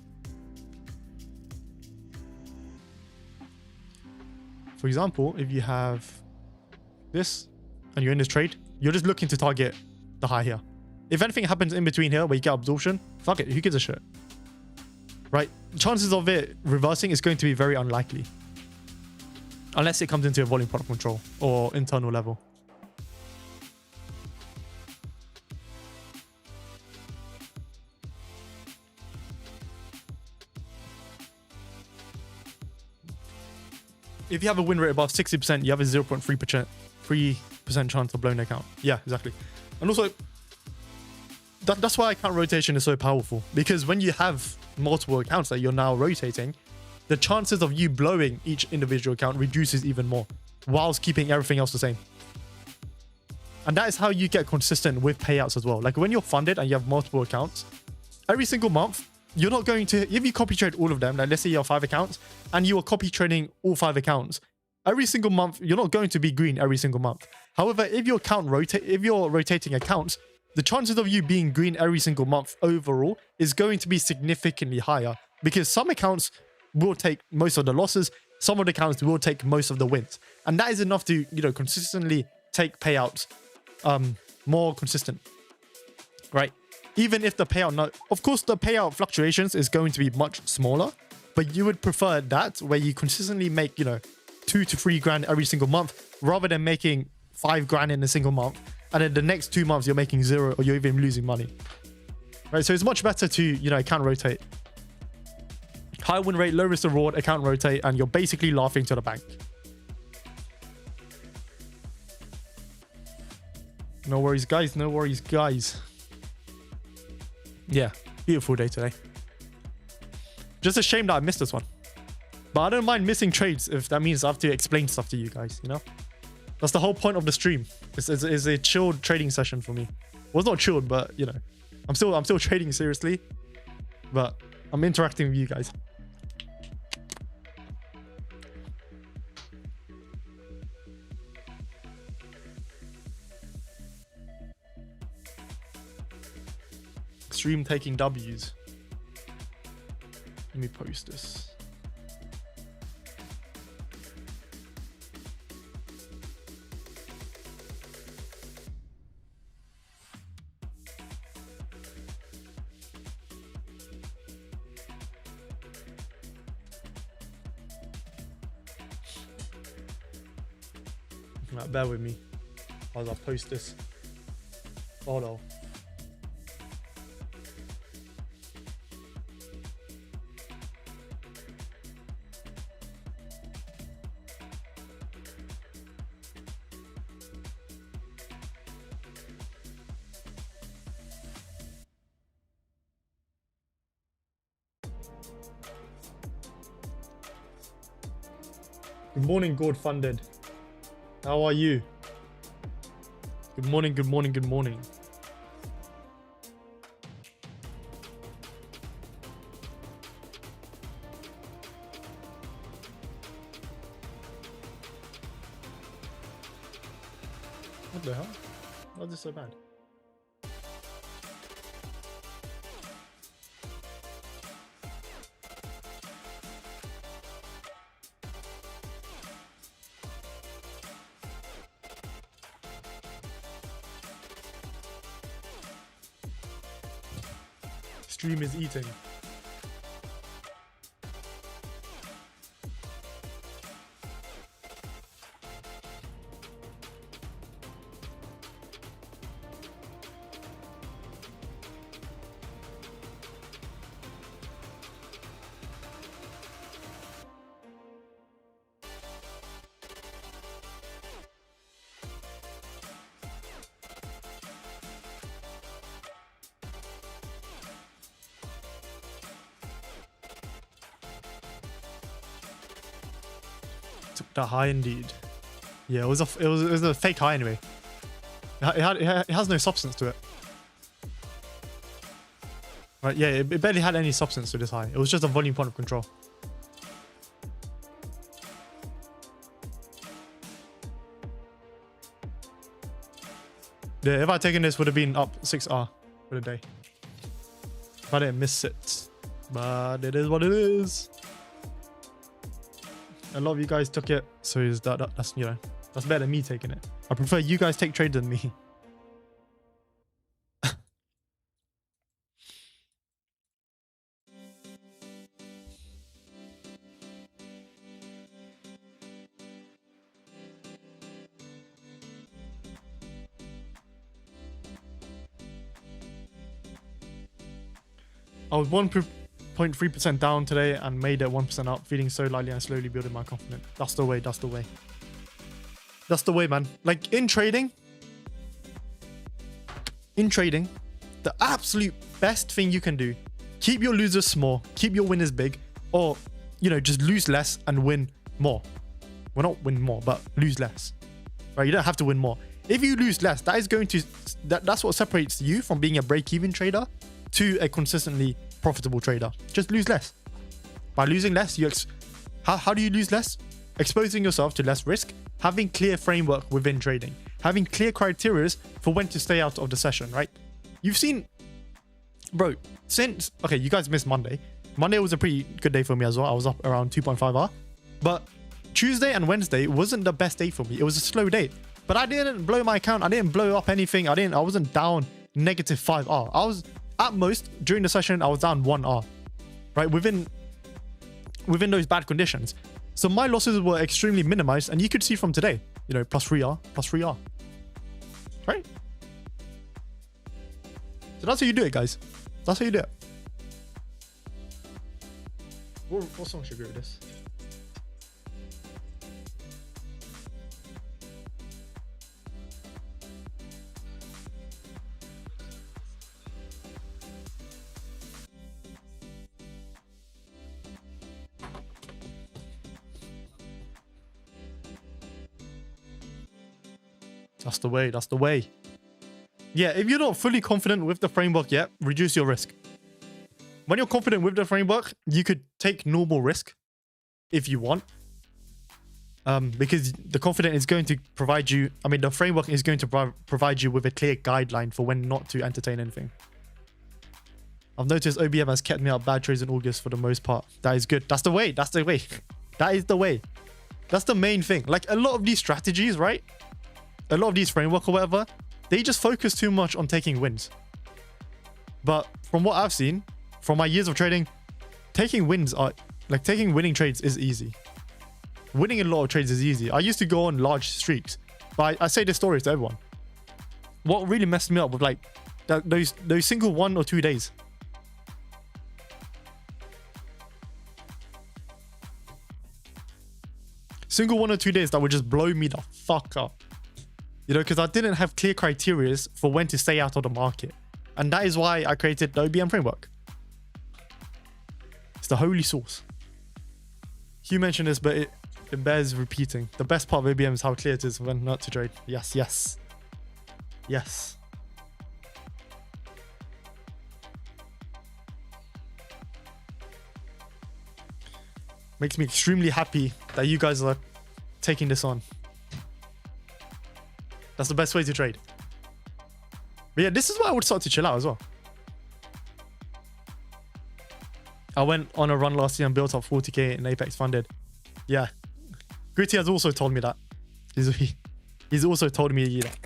For example, if you have this and you're in this trade, you're just looking to target the high here. If anything happens in between here where you get absorption, fuck it, who gives a shit? Right? Chances of it reversing is going to be very unlikely. Unless it comes into a volume point of control or internal level. If you have a win rate above 60%, you have a 0.3% chance of blowing the account. Yeah, exactly. And also, that's why account rotation is so powerful. Because when you have multiple accounts that you're now rotating, the chances of you blowing each individual account reduces even more, whilst keeping everything else the same. And that is how you get consistent with payouts as well. Like when you're funded and you have multiple accounts, every single month, you're not going to, if you copy trade all of them, like let's say you have 5 accounts and you are copy trading all 5 accounts, every single month, you're not going to be green every single month. However, if your account if you're rotating accounts, the chances of you being green every single month overall is going to be significantly higher, because some accounts will take most of the losses, some of the accounts will take most of the wins. And that is enough to, you know, consistently take payouts more consistent, right? Even if the payout, of course, the payout fluctuations is going to be much smaller, but you would prefer that where you consistently make, you know, 2 to 3 grand every single month, rather than making 5 grand in a single month, and then the next 2 months you're making 0 or you're even losing money, right? So it's much better to, you know, account rotate. High win rate, low risk reward, account rotate, and you're basically laughing to the bank. No worries, guys. No worries, guys. Yeah, beautiful day today. Just a shame that I missed this one. But I don't mind missing trades if that means I have to explain stuff to you guys, you know? That's the whole point of the stream. It's a chilled trading session for me. Well, it's not chilled, but, you know, I'm still trading seriously. But I'm interacting with you guys. Stream taking W's. Let me post this. Right, bear with me as I post this. Oh no. Good morning, God Funded. How are you? Good morning, good morning, good morning. What the hell? Why is this so bad? Stream is eating. Took the high indeed. Yeah, it was a fake high anyway. It has no substance to it. Right? Yeah, it barely had any substance to this high. It was just a volume point of control. Yeah, if I had taken this, would have been up 6R for the day. If I didn't miss it, but it is what it is. A lot of you guys took it, so that's, you know, that's better than me taking it. I prefer you guys take trade than me. I was 1.3% down today and made it 1% up, feeling so lightly and slowly building my confidence. That's the way, that's the way. That's the way, man. Like in trading, the absolute best thing you can do, keep your losers small, keep your winners big, or, you know, just lose less and win more. Well, not win more, but lose less. Right? You don't have to win more. If you lose less, that is going to, that's what separates you from being a break-even trader to a consistently profitable trader. Just lose less. By losing less, how do you lose less? Exposing yourself to less risk, having clear framework within trading, having clear criteria for when to stay out of the session, right? You've seen, bro, okay, you guys missed Monday. Monday was a pretty good day for me as well. I was up around 2.5 hour. But Tuesday and Wednesday wasn't the best day for me. It was a slow day. But I didn't blow my account. I didn't blow up anything. I wasn't down -5 R. I was at most during the session, I was down 1 R. Right? Within those bad conditions. So my losses were extremely minimized, and you could see from today, you know, plus 3 R. Right? So that's how you do it, guys. That's how you do it. What song should go with this? That's the way. That's the way. Yeah, if you're not fully confident with the framework yet, reduce your risk. When you're confident with the framework, you could take normal risk if you want. Because the confidence is going to provide you, the framework is going to provide you with a clear guideline for when not to entertain anything. I've noticed OBM has kept me out bad trades in August for the most part. That is good. That's the way. That's the way. That is the way. That's the main thing. Like a lot of these strategies, right? A lot of these framework or whatever, they just focus too much on taking wins. But from what I've seen, from my years of trading, taking winning trades is easy. Winning a lot of trades is easy. I used to go on large streaks, but I say this story to everyone. What really messed me up with like those single 1 or 2 days. Single 1 or 2 days that would just blow me the fuck up. You know, because I didn't have clear criteria for when to stay out of the market. And that is why I created the OBM framework. It's the holy source. Hugh mentioned this, but it bears repeating. The best part of OBM is how clear it is when not to trade. Yes, yes. Yes. Makes me extremely happy that you guys are taking this on. That's the best way to trade. But yeah, this is why I would start to chill out as well. I went on a run last year and built up 40k in Apex funded. Yeah. Gritty has also told me that. He's also told me that.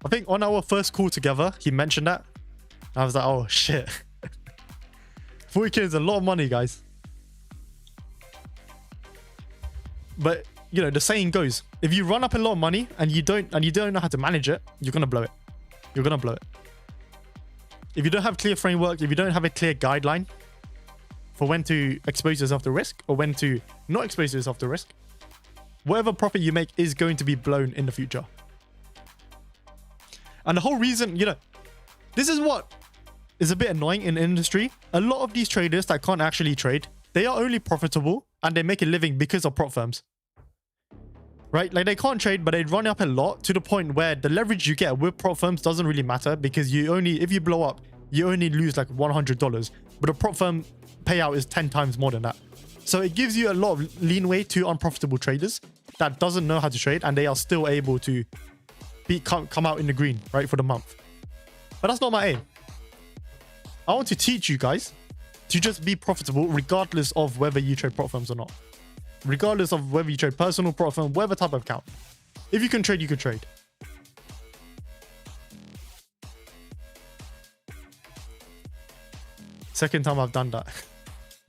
I think on our first call together, he mentioned that. I was like, oh shit. 40k is a lot of money, guys. But you know, the saying goes, if you run up a lot of money and you don't know how to manage it, you're gonna blow it. You're gonna blow it. If you don't have clear framework, if you don't have a clear guideline for when to expose yourself to risk or when to not expose yourself to risk, whatever profit you make is going to be blown in the future. And the whole reason, you know, this is what is a bit annoying in the industry. A lot of these traders that can't actually trade, they are only profitable and they make a living because of prop firms. Right? Like they can't trade, but they run up a lot to the point where the leverage you get with prop firms doesn't really matter because if you blow up, you only lose like $100, but a prop firm payout is 10 times more than that. So it gives you a lot of leeway to unprofitable traders that doesn't know how to trade and they are still able to come out in the green, right, for the month. But that's not my aim. I want to teach you guys to just be profitable regardless of whether you trade prop firms or not. Regardless of whether you trade personal, prop firm, whatever type of account. If you can trade, you can trade. Second time I've done that.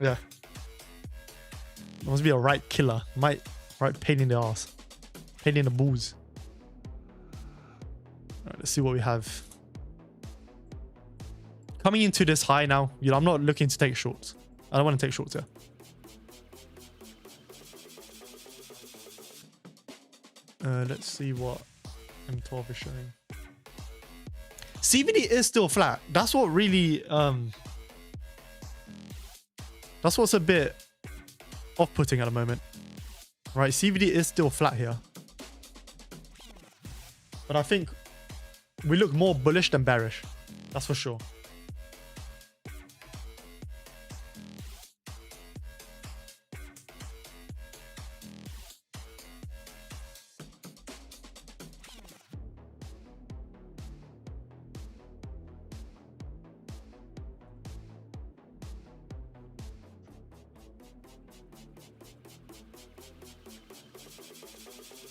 Yeah. It must be a right killer. Right pain in the ass. Pain in the balls. Alright, let's see what we have. Coming into this high now, you know, I'm not looking to take shorts. I don't want to take shorts here. Let's see what M12 is showing. CVD is still flat. That's what really that's what's a bit off-putting at the moment. Right, CVD is still flat here. But I think we look more bullish than bearish. That's for sure.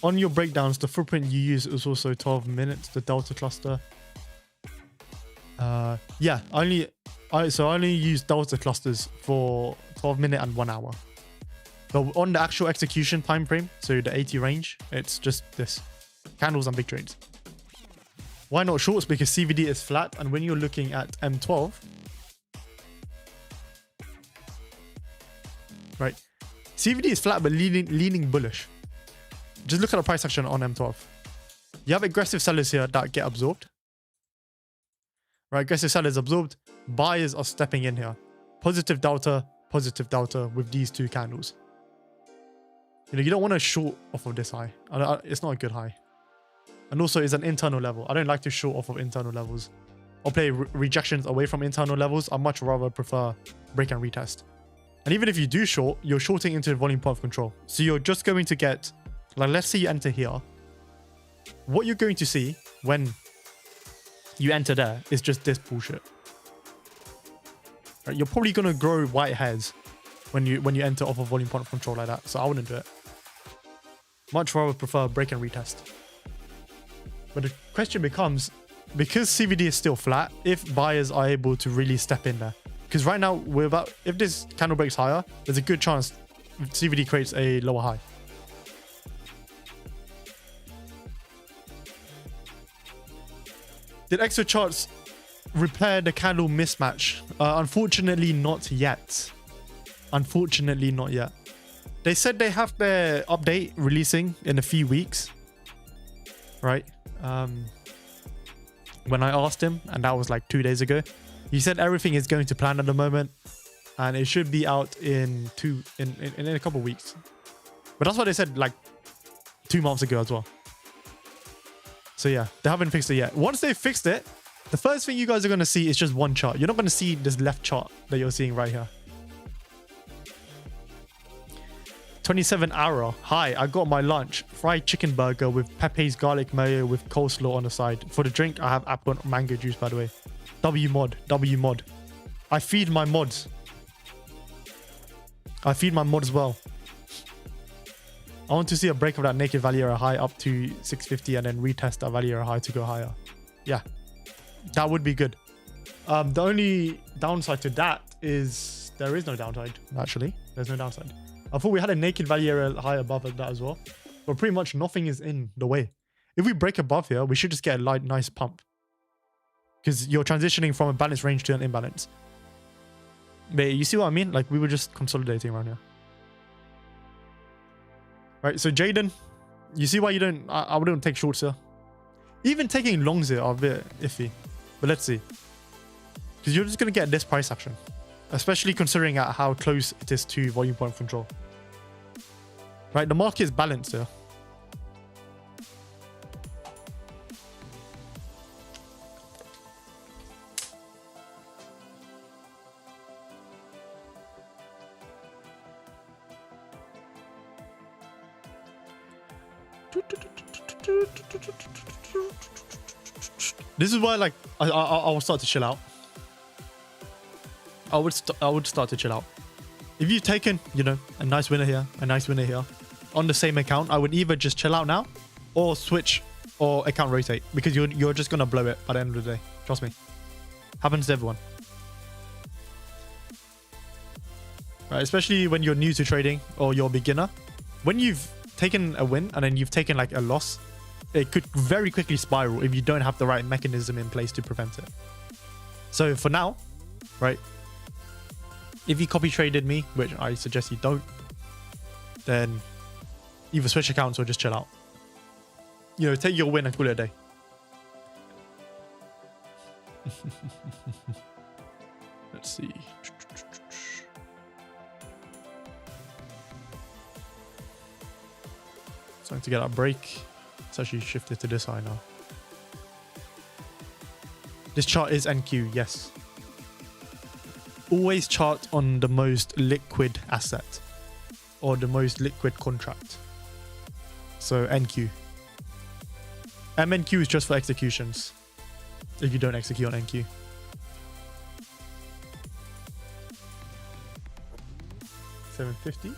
on your breakdowns, the footprint you use is also 12 minutes, the delta cluster. Yeah, I only use delta clusters for 12 minutes and 1 hour. But on the actual execution time frame, so the 80 range, it's just this. Candles and big trades. Why not shorts? Because CVD is flat, and when you're looking at M12, right, CVD is flat but leaning bullish. Just look at the price action on M12. You have aggressive sellers here that get absorbed. Right, aggressive sellers absorbed. Buyers are stepping in here. Positive delta with these two candles. You know, you don't want to short off of this high. It's not a good high. And also, it's an internal level. I don't like to short off of internal levels. I'll play rejections away from internal levels. I much rather prefer break and retest. And even if you do short, you're shorting into the volume point of control. So you're just going to get, like, let's say you enter here. What you're going to see when you enter there is just this bullshit. Right, you're probably going to grow white hairs when you enter off a volume point of control like that. So I wouldn't do it. Much rather prefer break and retest. But the question becomes, because CVD is still flat, if buyers are able to really step in there. Because right now, if this candle breaks higher, there's a good chance CVD creates a lower high. Did extra charts repair the candle mismatch? Unfortunately, not yet. Unfortunately, not yet. They said they have their update releasing in a few weeks. Right? When I asked him, and that was like 2 days ago, he said everything is going to plan at the moment, and it should be out in a couple of weeks. But that's what they said like 2 months ago as well. So yeah, they haven't fixed it yet. Once they fixed it, the first thing you guys are going to see is just one chart. You're not going to see this left chart that you're seeing right here. 27 hour. Hi, I got my lunch. Fried chicken burger with Pepe's garlic mayo with coleslaw on the side. For the drink, I have apple and mango juice, by the way. W mod. I feed my mods. I feed my mods well. I want to see a break of that naked value area high up to 650 and then retest that value area high to go higher. Yeah, that would be good. The only downside to that is there is no downside, actually. There's no downside. I thought we had a naked value area high above that as well. But pretty much nothing is in the way. If we break above here, we should just get a light, nice pump. Because you're transitioning from a balanced range to an imbalance. But you see what I mean? Like, we were just consolidating around here. Right, so Jaden, you see why you don't... I wouldn't take shorts here. Even taking longs here are a bit iffy. But let's see. Because you're just going to get this price action. Especially considering at how close it is to volume point of control. Right, the market is balanced here. This is why, like, I will start to chill out. I would start to chill out. If you've taken, you know, a nice winner here, a nice winner here, on the same account, I would either just chill out now, or switch, or account rotate, because you're just gonna blow it by the end of the day. Trust me. Happens to everyone. Right, especially when you're new to trading or you're a beginner. When you've taken a win and then you've taken like a loss, it could very quickly spiral if you don't have the right mechanism in place to prevent it. So for now, right, if you copy traded me, which I suggest you don't, then either switch accounts or just chill out. You know, take your win and call it a day. Let's see. Starting to get that break. It's actually shifted to this high now. This chart is NQ, yes. Always chart on the most liquid asset or the most liquid contract. So NQ. MNQ is just for executions. If you don't execute on NQ. $750.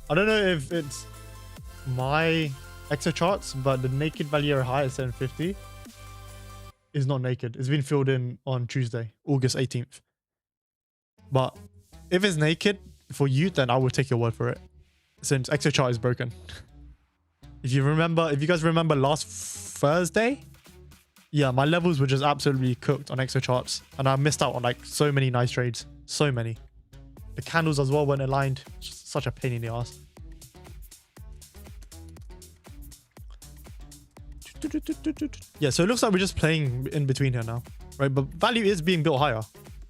I don't know if it's my exo charts, but the naked value area high at 750 is not naked. It's been filled in on Tuesday, August 18th. But if it's naked for you, then I will take your word for it, since exo chart is broken. If you guys remember last Thursday, yeah, my levels were just absolutely cooked on exo charts, and I missed out on like so many nice trades. So many. The candles as well weren't aligned. Just such a pain in the ass. Yeah, so it looks like we're just playing in between here now, right? But value is being built higher.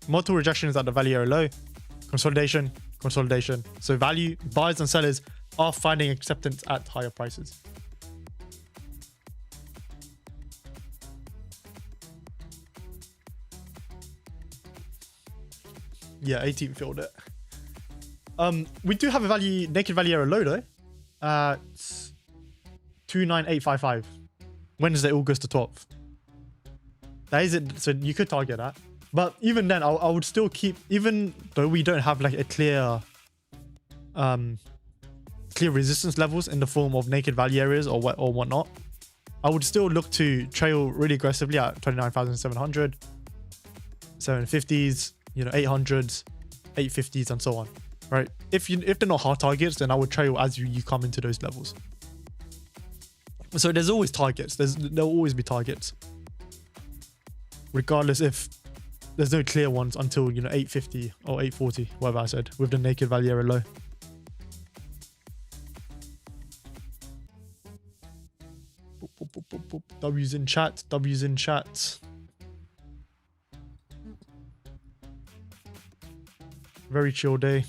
Multiple rejections at the value area low. Consolidation, consolidation. So value, buyers and sellers are finding acceptance at higher prices. Yeah, 18 filled it. We do have a naked value area low though, at 29855. Wednesday, August the 12th. That is it. So you could target that. But even then, I would still keep, even though we don't have like a clear resistance levels in the form of naked value areas or whatnot, I would still look to trail really aggressively at 29,700, 750s, 800s, 850s, and so on. Right? If they're not hard targets, then I would trail as you come into those levels. So there's always targets. There'll always be targets, regardless if there's no clear ones until 850 or 840, whatever I said, with the naked value area low. W's in chat. W's in chat. Very chill day.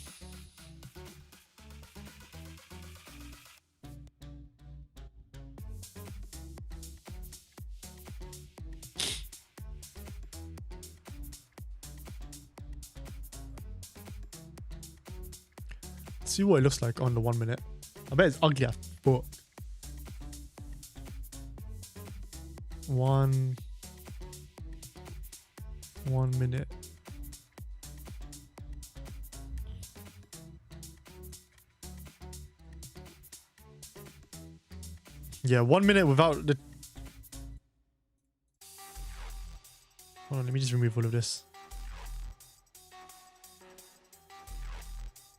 See what it looks like on the 1 minute. I bet it's ugly as fuck. One minute. Yeah, 1 minute without the... Hold on, let me just remove all of this.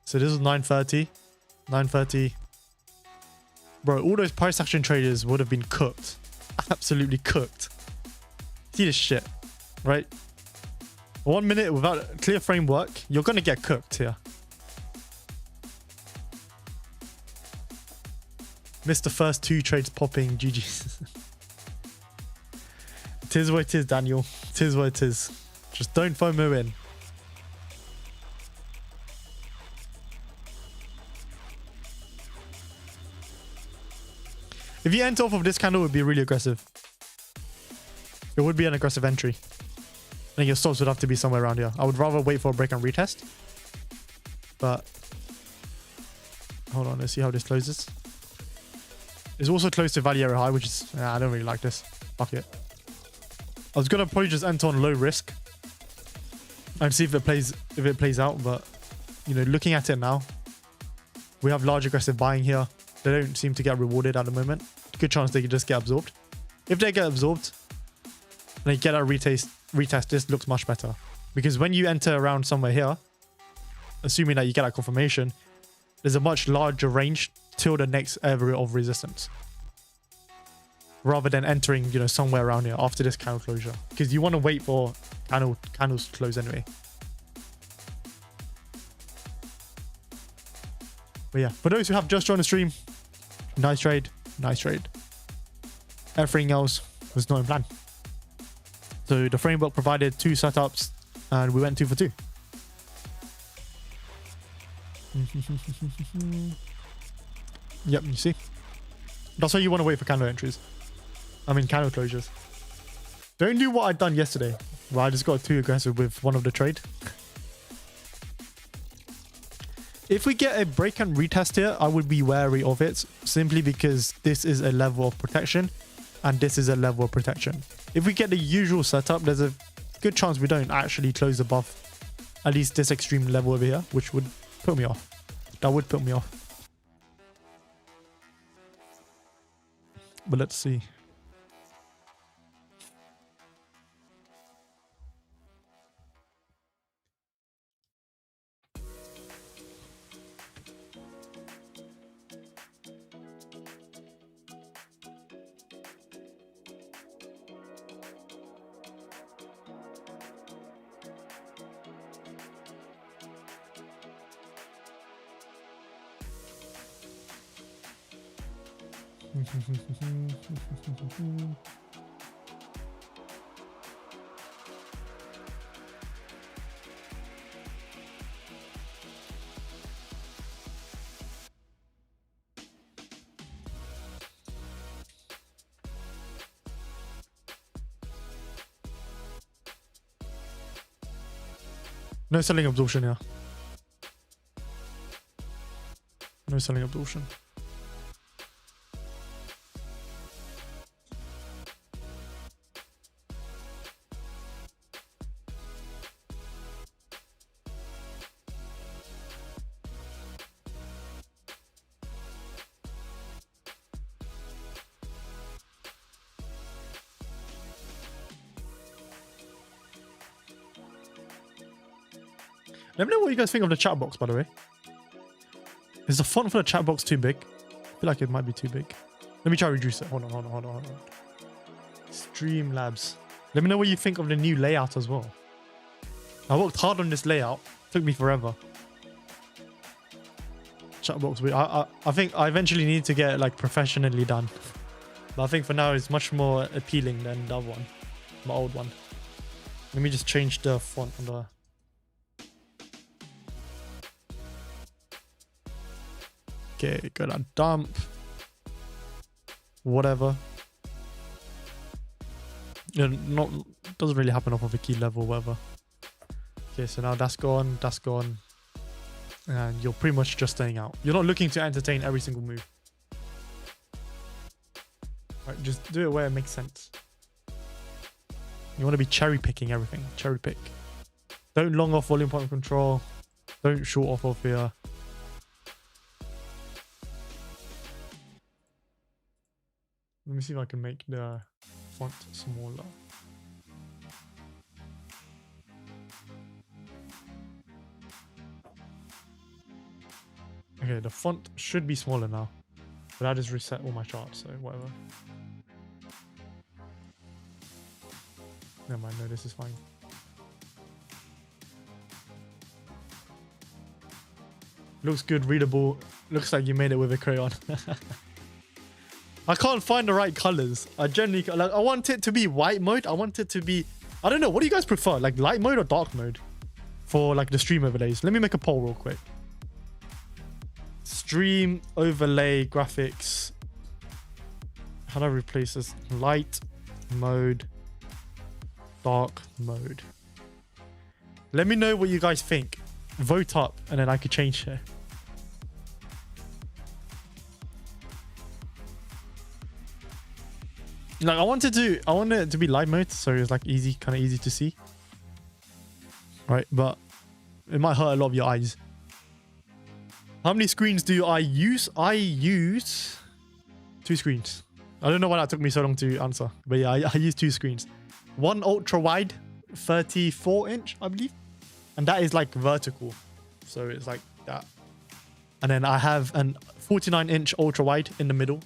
So this is 9:30. 9:30. Bro, all those price action traders would have been cooked. Absolutely cooked. See this shit, right? 1 minute without a clear framework, you're going to get cooked here. Missed the first 2 trades popping. GG's. Tis what it is, Daniel. Tis what it is. Just don't FOMO in. If you enter off of this candle, it would be really aggressive. It would be an aggressive entry. I think your stops would have to be somewhere around here. I would rather wait for a break and retest. But hold on, let's see how this closes. It's also close to value area high, which is I don't really like this. Fuck it. I was gonna probably just enter on low risk and see if it plays out. But looking at it now, we have large aggressive buying here. They don't seem to get rewarded at the moment. Good chance they could just get absorbed. If they get absorbed and they get a retest, this looks much better. Because when you enter around somewhere here, assuming that you get that confirmation, there's a much larger range till the next area of resistance. Rather than entering, somewhere around here after this candle closure. Because you want to wait for candles to close anyway. But yeah, for those who have just joined the stream, nice trade, nice trade. Everything else was not in plan. So the framework provided 2 setups and we went 2 for 2. Yep, you see? That's why you want to wait for candle entries. Candle closures. Don't do what I done yesterday, where I just got too aggressive with one of the trade. If we get a break and retest here, I would be wary of it, simply because this is a level of protection and this is a level of protection. If we get the usual setup, there's a good chance we don't actually close above at least this extreme level over here, which would put me off. That would put me off. but let's see. No selling absorption here. No selling absorption. Let me know what you guys think of the chat box, by the way. Is the font for the chat box too big? I feel like it might be too big. Let me try to reduce it. Hold on. Streamlabs. Let me know what you think of the new layout as well. I worked hard on this layout. Took me forever. Chat box. I think I eventually need to get it like professionally done. But I think for now it's much more appealing than the other one. My old one. Let me just change the font on the... Okay, go down dump. Whatever. Yeah, doesn't really happen off of a key level, whatever. Okay, so now that's gone, and you're pretty much just staying out. You're not looking to entertain every single move. Right, just do it where it makes sense. You want to be cherry picking everything. Cherry pick. Don't long off volume point control. Don't short off of here. Let me see if I can make the font smaller. Okay, the font should be smaller now. But I just reset all my charts, so whatever. Never mind, no, this is fine. Looks good, readable. Looks like you made it with a crayon. I can't find the right colors. I generally like. I want it to be white mode. I want it to be. I don't know. What do you guys prefer? Like light mode or dark mode for like the stream overlays? Let me make a poll real quick. Stream overlay graphics. How do I replace this? Light mode, dark mode. Let me know what you guys think. Vote up, and then I could change it. Like I want it to be light mode, so it's like easy, kind of easy to see. Right, but it might hurt a lot of your eyes. How many screens do I use? I use 2 screens. I don't know why that took me so long to answer, but yeah, I use 2 screens. One ultra wide, 34-inch, I believe, and that is like vertical, so it's like that. And then I have an 49-inch ultra wide in the middle,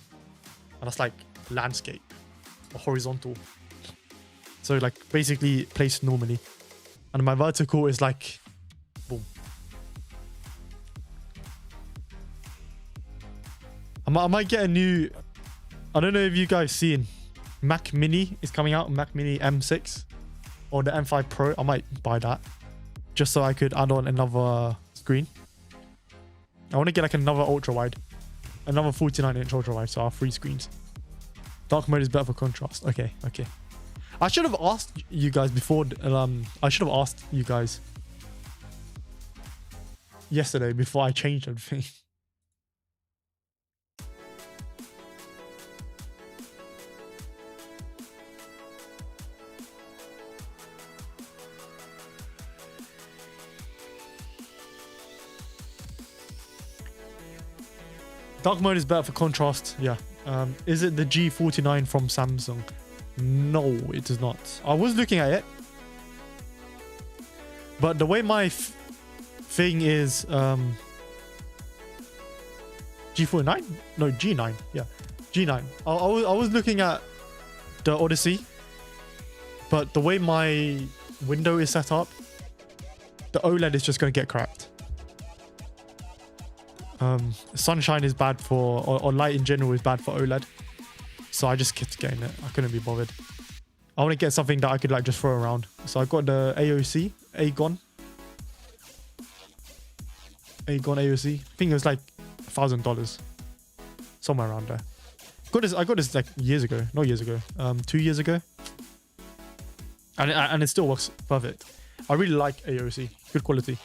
and that's like landscape. Horizontal, so like basically placed normally, and my vertical is like boom. I might get a new, I don't know if you guys seen Mac Mini is coming out, Mac Mini M6 or the M5 Pro. I might buy that just so I could add on another screen. I want to get like another ultra wide, another 49-inch ultra wide, so I have 3 screens. Dark mode is better for contrast. Okay. I should have asked you guys before. I should have asked you guys yesterday before I changed everything. Dark mode is better for contrast. Yeah, Is it the G49 from Samsung? No, it is not. I was looking at it, but the way my thing is, G49? No, G9. Yeah, G9. I was looking at the Odyssey, but the way my window is set up, the OLED is just going to get cracked. Sunshine is bad for, or light in general is bad for OLED. So I just kept getting it. I couldn't be bothered. I want to get something that I could like just throw around. So I got the AOC, Aegon AOC. I think it was like $1,000, somewhere around there. I got this like years ago, not years ago, 2 years ago, and it still works perfect. I really like AOC, good quality.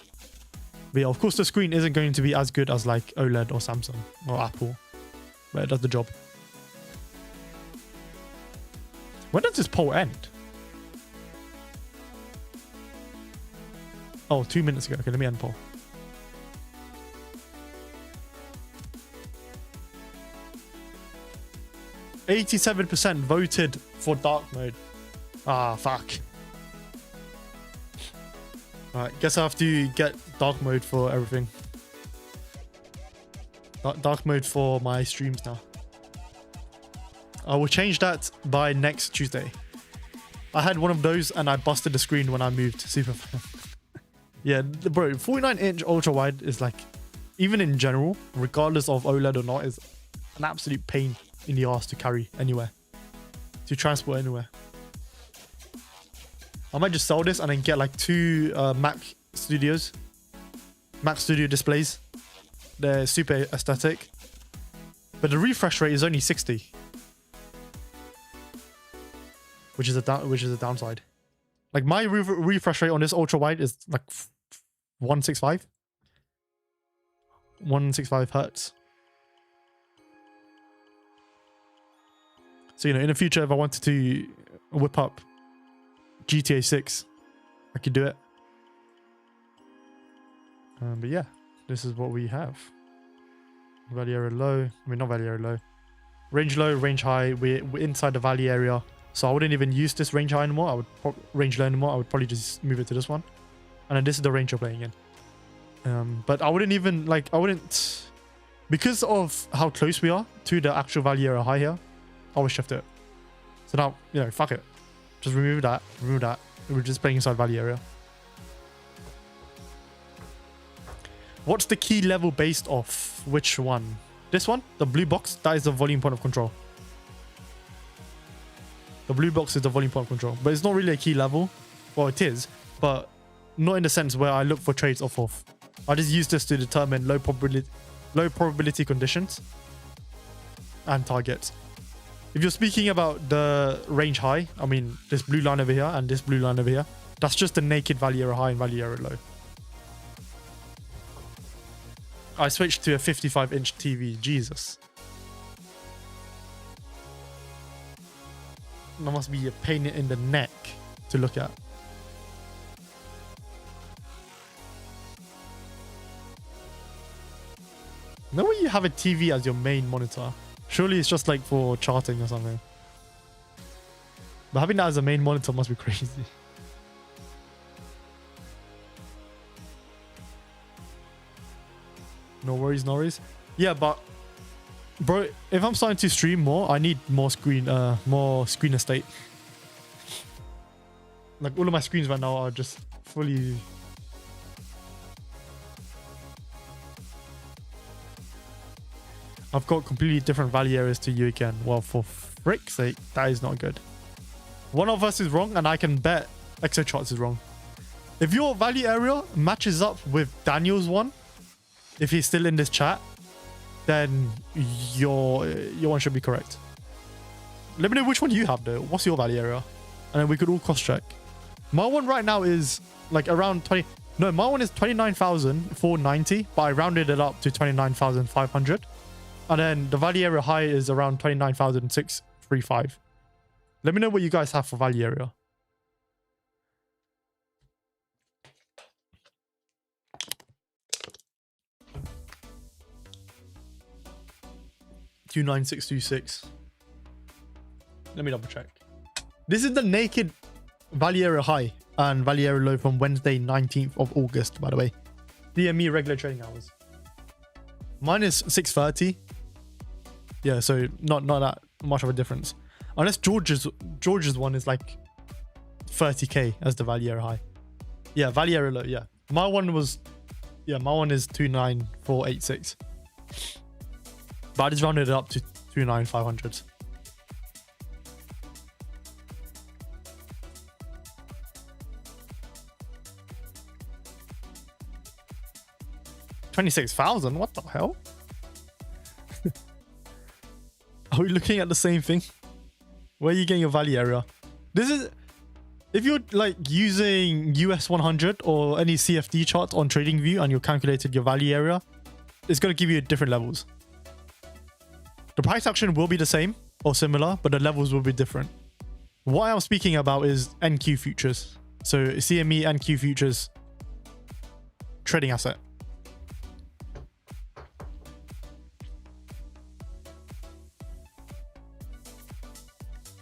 But yeah, of course the screen isn't going to be as good as like OLED or Samsung or Apple, but it does the job. When does this poll end? Oh, 2 minutes ago. Okay, let me end poll. %87 voted for dark mode. Ah, fuck. Alright, guess I have to get dark mode for everything. Dark mode for my streams now. I will change that by next Tuesday. I had one of those and I busted the screen when I moved. Super fun. Yeah, bro, 49-inch ultra wide is like, even in general, regardless of OLED or not, is an absolute pain in the ass to carry anywhere, to transport anywhere. I might just sell this and then get like 2 Mac Studio displays. They're super aesthetic, but the refresh rate is only 60, which is a downside. Like my refresh rate on this ultra wide is like 165 hertz. So, you know, in the future, if I wanted to whip up GTA 6, I could do it. But yeah, this is what we have. Valley area low. I mean, not valley area low. Range low, range high. We're inside the valley area. So I wouldn't even use this range high anymore. I would range low anymore. I would probably just move it to this one. And then this is the range you're playing in. But I wouldn't even, like, because of how close we are to the actual valley area high here, I would shift it. So now, you know, fuck it. Just remove that. We're just playing inside valley area. What's the key level based off? Which one? This one? The blue box? That is the volume point of control. The blue box is the volume point of control. But it's not really a key level. Well, it is. But not in the sense where I look for trades off of. I just use this to determine low probability conditions and targets. If you're speaking about the range high, I mean, this blue line over here and this blue line over here, that's just the naked valley area high and valley area low. I switched to a 55-inch TV. Jesus. That must be a pain in the neck to look at. No way you have a TV as your main monitor. Surely it's just like for charting or something. But having that as a main monitor must be crazy. No worries, no worries. Yeah, but bro, if I'm starting to stream more, I need more screen estate. Like all of my screens right now are just fully. I've got completely different value areas to you again. Well, for frick's sake, that is not good. One of us is wrong, and I can bet Exocharts is wrong. If your value area matches up with Daniel's one, if he's still in this chat, then your one should be correct. Let me know which one you have though. What's your value area? And then we could all cross check. My one right now is like around 20. No, my one is 29,490, but I rounded it up to 29,500. And then the value area high is around 29,635. Let me know what you guys have for value area. 29626. Let me double check. This is the naked value area high and value area low from Wednesday 19th of August, by the way. DME regular trading hours. Mine is 6:30. Yeah, so not that much of a difference. Unless George's one is like 30k as the value area high. Yeah, value area low, yeah. My one is 29486. But I just rounded it up to 29500. $26,000? What the hell? Are we looking at the same thing? Where are you getting your value area? This is... If you're like using US 100 or any CFD chart on TradingView and you calculated your value area, it's going to give you different levels. The price action will be the same or similar, but the levels will be different. What I'm speaking about is NQ futures. So CME NQ futures trading asset.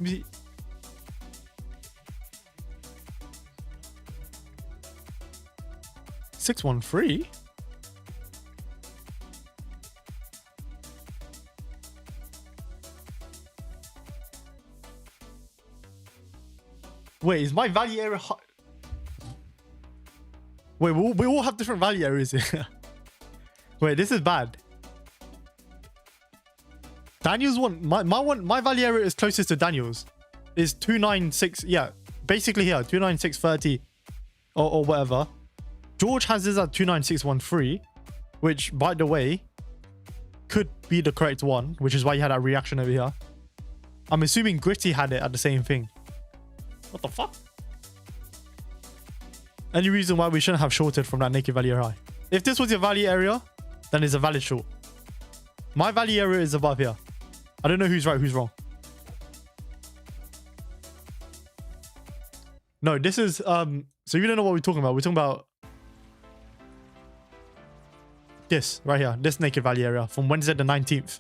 Let 613? Wait, is my value area high? Wait, we all have different value areas here. Wait, this is bad. Daniel's one, my value area is closest to Daniel's. Is 296, yeah, basically here, 29630 or whatever. George has this at 29613, which, by the way, could be the correct one, which is why you had that reaction over here. I'm assuming Gritty had it at the same thing. What the fuck? Any reason why we shouldn't have shorted from that naked value area high? If this was your value area, then it's a valid short. My value area is above here. I don't know who's right, who's wrong. No, this is, so you don't know what we're talking about. We're talking about this right here, this naked value area from Wednesday the 19th.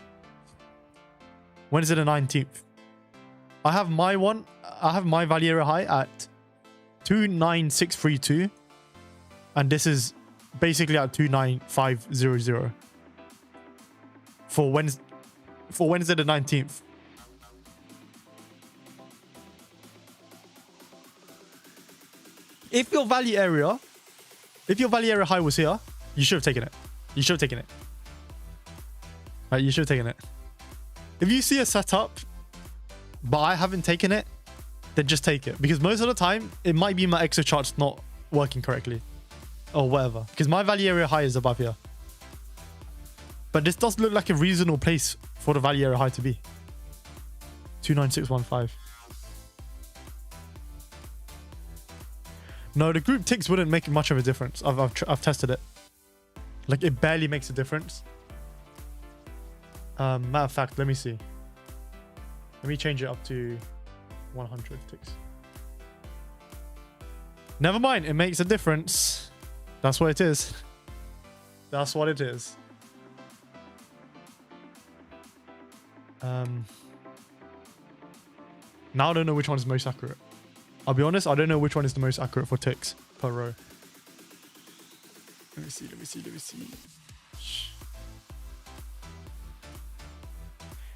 Wednesday the 19th. I have my value area high at 29632. And this is basically at 29500 for Wednesday the 19th. If your value area high was here, you should have taken it. You should have taken it. Right, you should have taken it. If you see a setup, but I haven't taken it, then just take it. Because most of the time, it might be my Excel chart's not working correctly. Or whatever. Because my value area high is above here. But this does look like a reasonable place for the value area high to be. 29615. No, the group ticks wouldn't make much of a difference. I've tested it. Like, it barely makes a difference. Matter of fact, let me see. Let me change it up to 100 ticks. Never mind, it makes a difference. That's what it is. That's what it is. Now I don't know which one is most accurate. I'll be honest, I don't know which one is the most accurate for ticks per row. Let me see.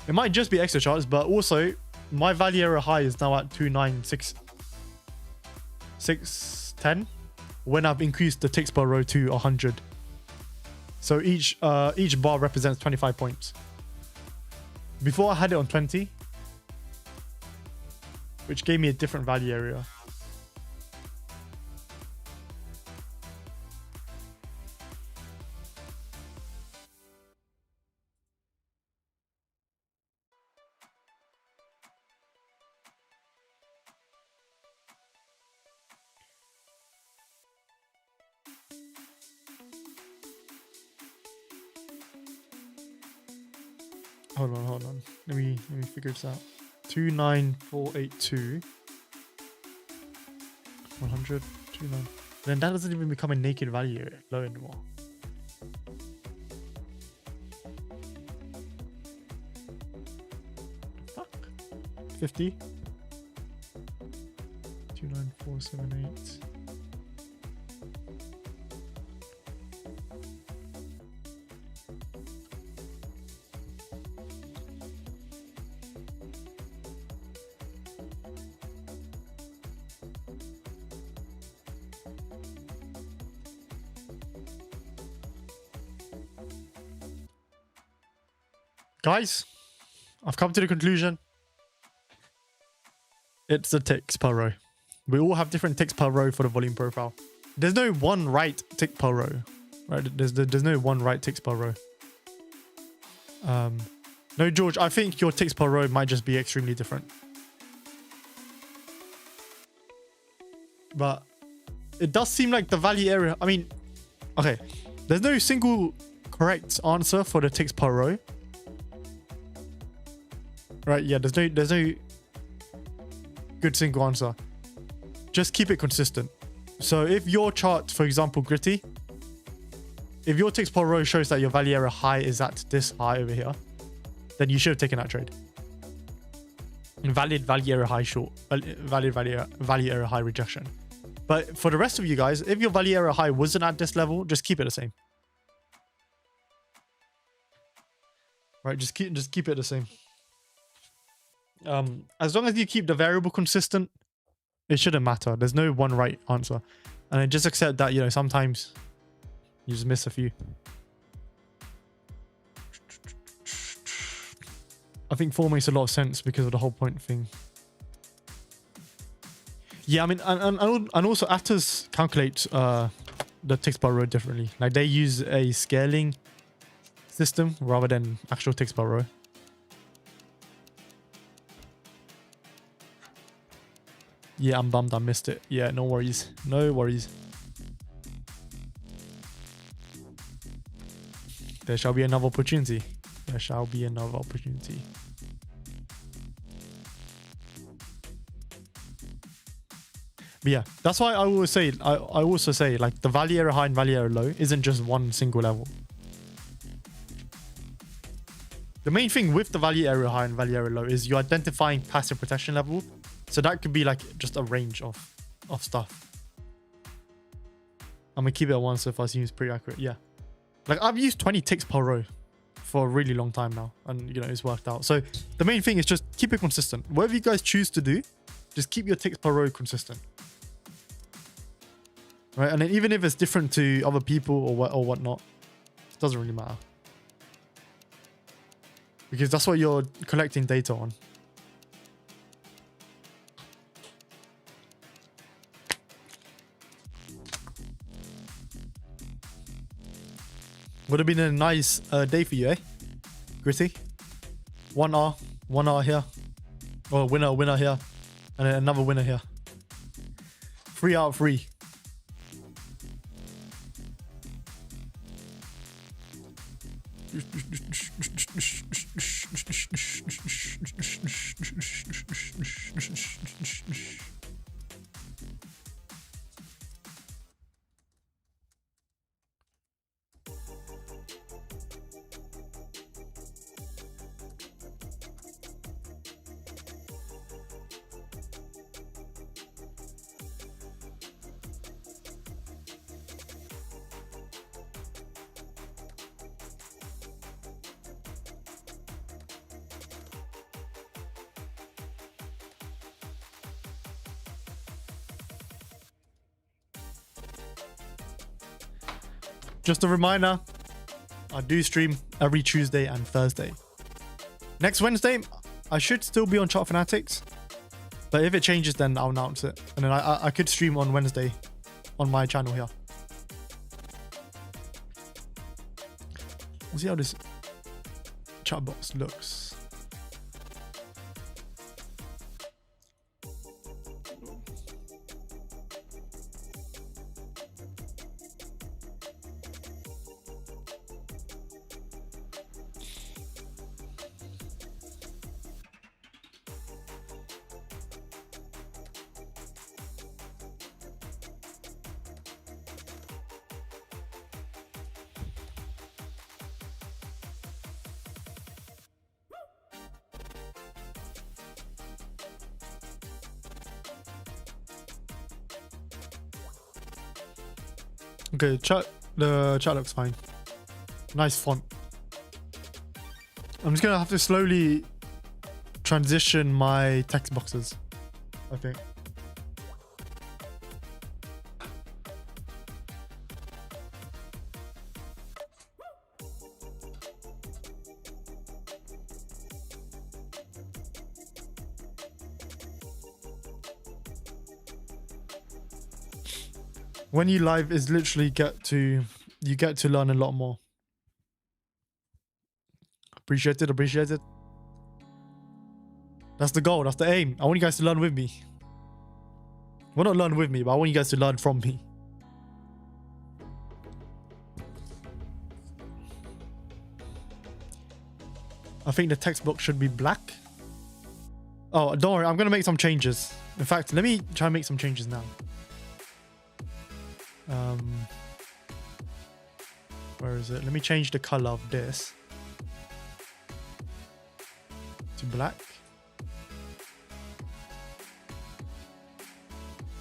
It might just be extra charts, but also my value area high is now at 29610 when I've increased the ticks per row to 100. So each bar represents 25 points. Before I had it on 20, which gave me a different value area. Hold on. Let me figure this out. 29482. 100, 29. Then that doesn't even become a naked value low anymore. 50. 29478. Guys, I've come to the conclusion. It's the ticks per row. We all have different ticks per row for the volume profile. There's no one right tick per row, right? There's no one right ticks per row. No, George, I think your ticks per row might just be extremely different. But it does seem like the value area. I mean, okay, there's no single correct answer for the ticks per row. Right, yeah, there's no good single answer. Just keep it consistent. So if your chart, for example, Gritty, if your ticks per row shows that your value area high is at this high over here, then you should have taken that trade. Invalid value area high short, valid value area high rejection. But for the rest of you guys, if your value area high wasn't at this level, just keep it the same. Right, just keep it the same. As long as you keep the variable consistent, it shouldn't matter. There's no one right answer. And then just accept that, you know, sometimes you just miss a few. I think 4 makes a lot of sense because of the whole point thing. Yeah, I mean, and also Atos calculates the ticks per row differently. Like they use a scaling system rather than actual ticks per row. Yeah, I'm bummed I missed it. Yeah, no worries. No worries. There shall be another opportunity. There shall be another opportunity. But yeah, that's why I always say, I also say like the value area high and value area low isn't just one single level. The main thing with the value area high and value area low is you're identifying passive protection level. So that could be like just a range of stuff. I'm gonna keep it at 1 so far. Seems pretty accurate. Yeah, like I've used 20 ticks per row for a really long time now, and you know it's worked out. So the main thing is just keep it consistent. Whatever you guys choose to do, just keep your ticks per row consistent, right? And then even if it's different to other people or whatnot, it doesn't really matter because that's what you're collecting data on. Would have been a nice day for you, eh? Gritty. 1R here. Or winner here. And then another winner here. 3 out of 3. Just a reminder, I do stream every Tuesday and Thursday. Next Wednesday, I should still be on Chart Fanatics, but if it changes, then I'll announce it. And then I could stream on Wednesday on my channel here. Let's see how this chat box looks. Okay, the chat looks fine. Nice font. I'm just gonna have to slowly transition my text boxes, I think. When you live is literally you get to learn a lot more. Appreciate it, appreciate it. That's the goal, that's the aim. I want you guys to learn with me. Well, not learn with me, but I want you guys to learn from me. I think the textbook should be black. Oh, don't worry, I'm gonna make some changes. In fact, let me try and make some changes now. Where is it? Let me change the color of this to black.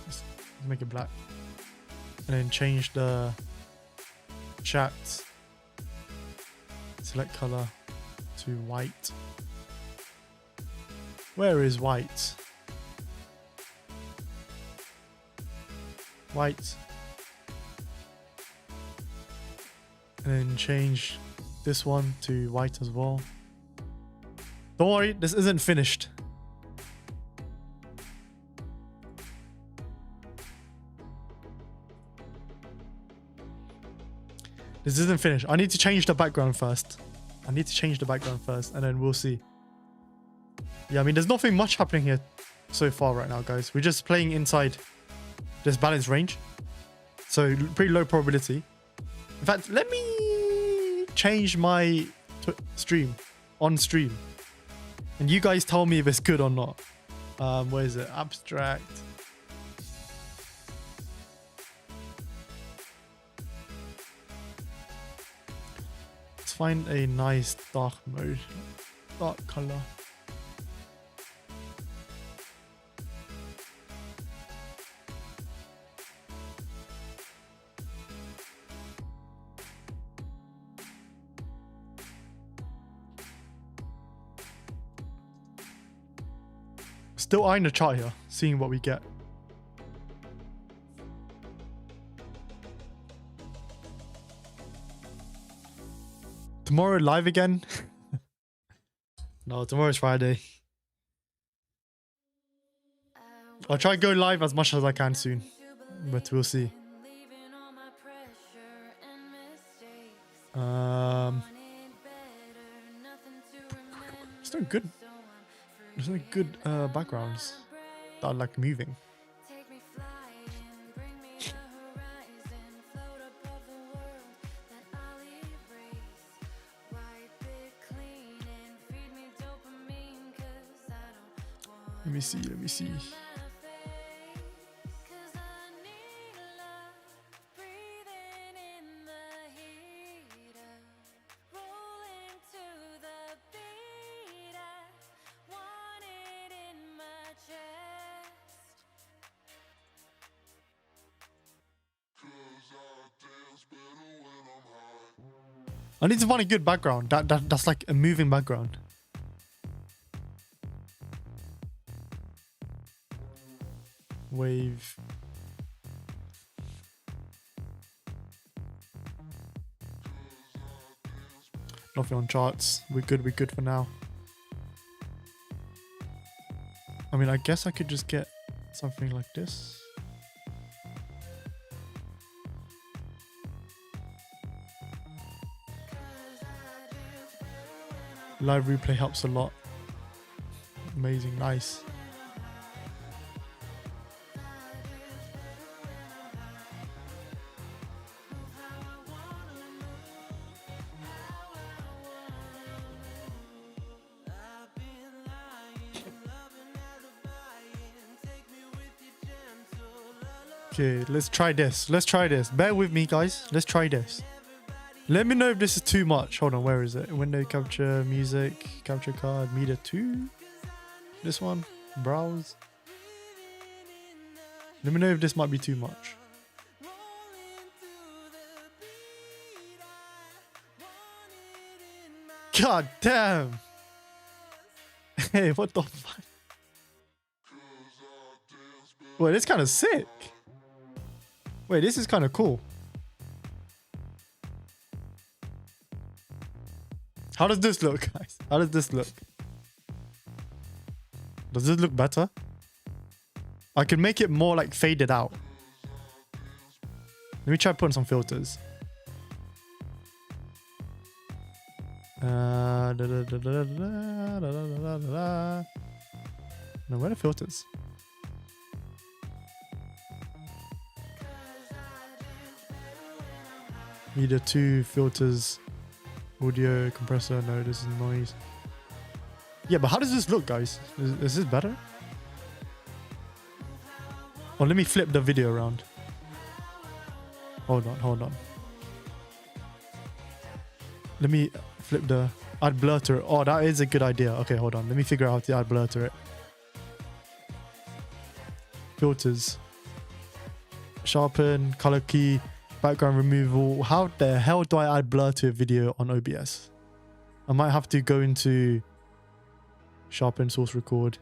Let's make it black. And then change the chat select color to white. Where is white? White. And then change this one to white as well. Don't worry, this isn't finished. This isn't finished. I need to change the background first. And then we'll see. Yeah, I mean, there's nothing much happening here so far right now, guys. We're just playing inside this balance range. So pretty low probability. In fact, let me change my stream on stream. And you guys tell me if it's good or not. Where is it? Abstract. Let's find a nice dark mode. Dark color. Still eyeing the chart here, seeing what we get. Tomorrow live again? No, tomorrow's Friday. I'll try to go live as much as I can soon, but we'll see. It's no good. There's no good backgrounds that are like moving. Let me see, let me see. I need to find a good background. That's like a moving background. Wave. Nothing on charts. We're good for now. I mean, I guess I could just get something like this. Live replay helps a lot. Amazing, nice. Okay, let's try this. Let's try this. Bear with me, guys. Let's try this. Let me know if this is too much. Hold on, where is it? Window capture, music, capture card, meter 2. This one, browse. Let me know if this might be too much. God damn. Hey, what the fuck? Wait, this is kind of sick. Wait, this is kind of cool. How does this look, guys? How does this look? Does this look better? I can make it more like faded out. Let me try putting some filters. No, where are the filters? Media 2 filters. Audio compressor. No, this is noise. Yeah, but how does this look, guys? Is this better? Oh, let me flip the video around. Hold on. Let me flip the add blur to it. Oh, that is a good idea. Okay, hold on. Let me figure out how to add blur to it. Filters. Sharpen, color key, background removal. How the hell do I add blur to a video on OBS? I might have to go into sharpen, source record.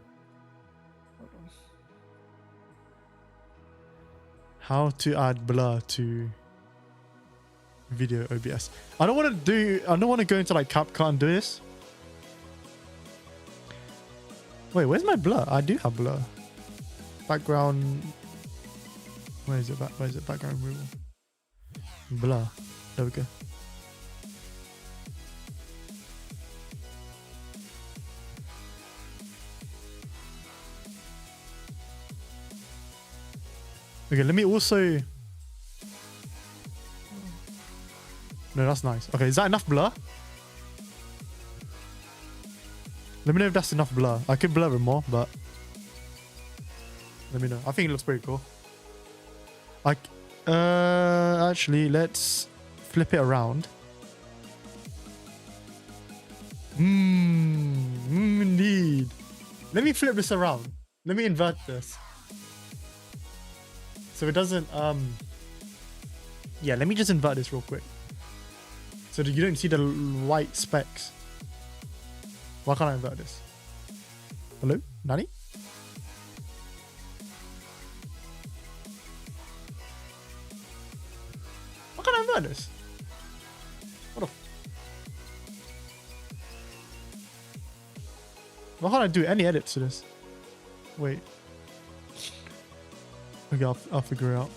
How to add blur to video OBS. I don't want to go into like CapCut and do this. Wait, where's my blur? I do have blur. Background. Where is it? Where is it? Background removal. Blur. There we go. Okay, let me also... No, that's nice. Okay, is that enough blur? Let me know if that's enough blur. I could blur it more, but... Let me know. I think it looks pretty cool. Actually, let's flip it around. Indeed. Let me flip this around. Let me invert this. So it doesn't, yeah, let me just invert this real quick. So that you don't see the white specks. Why can't I invert this? Hello? Nani? Why can't I invert this? What the... Why can't I do any edits to this? Wait. Okay, I'll figure it out.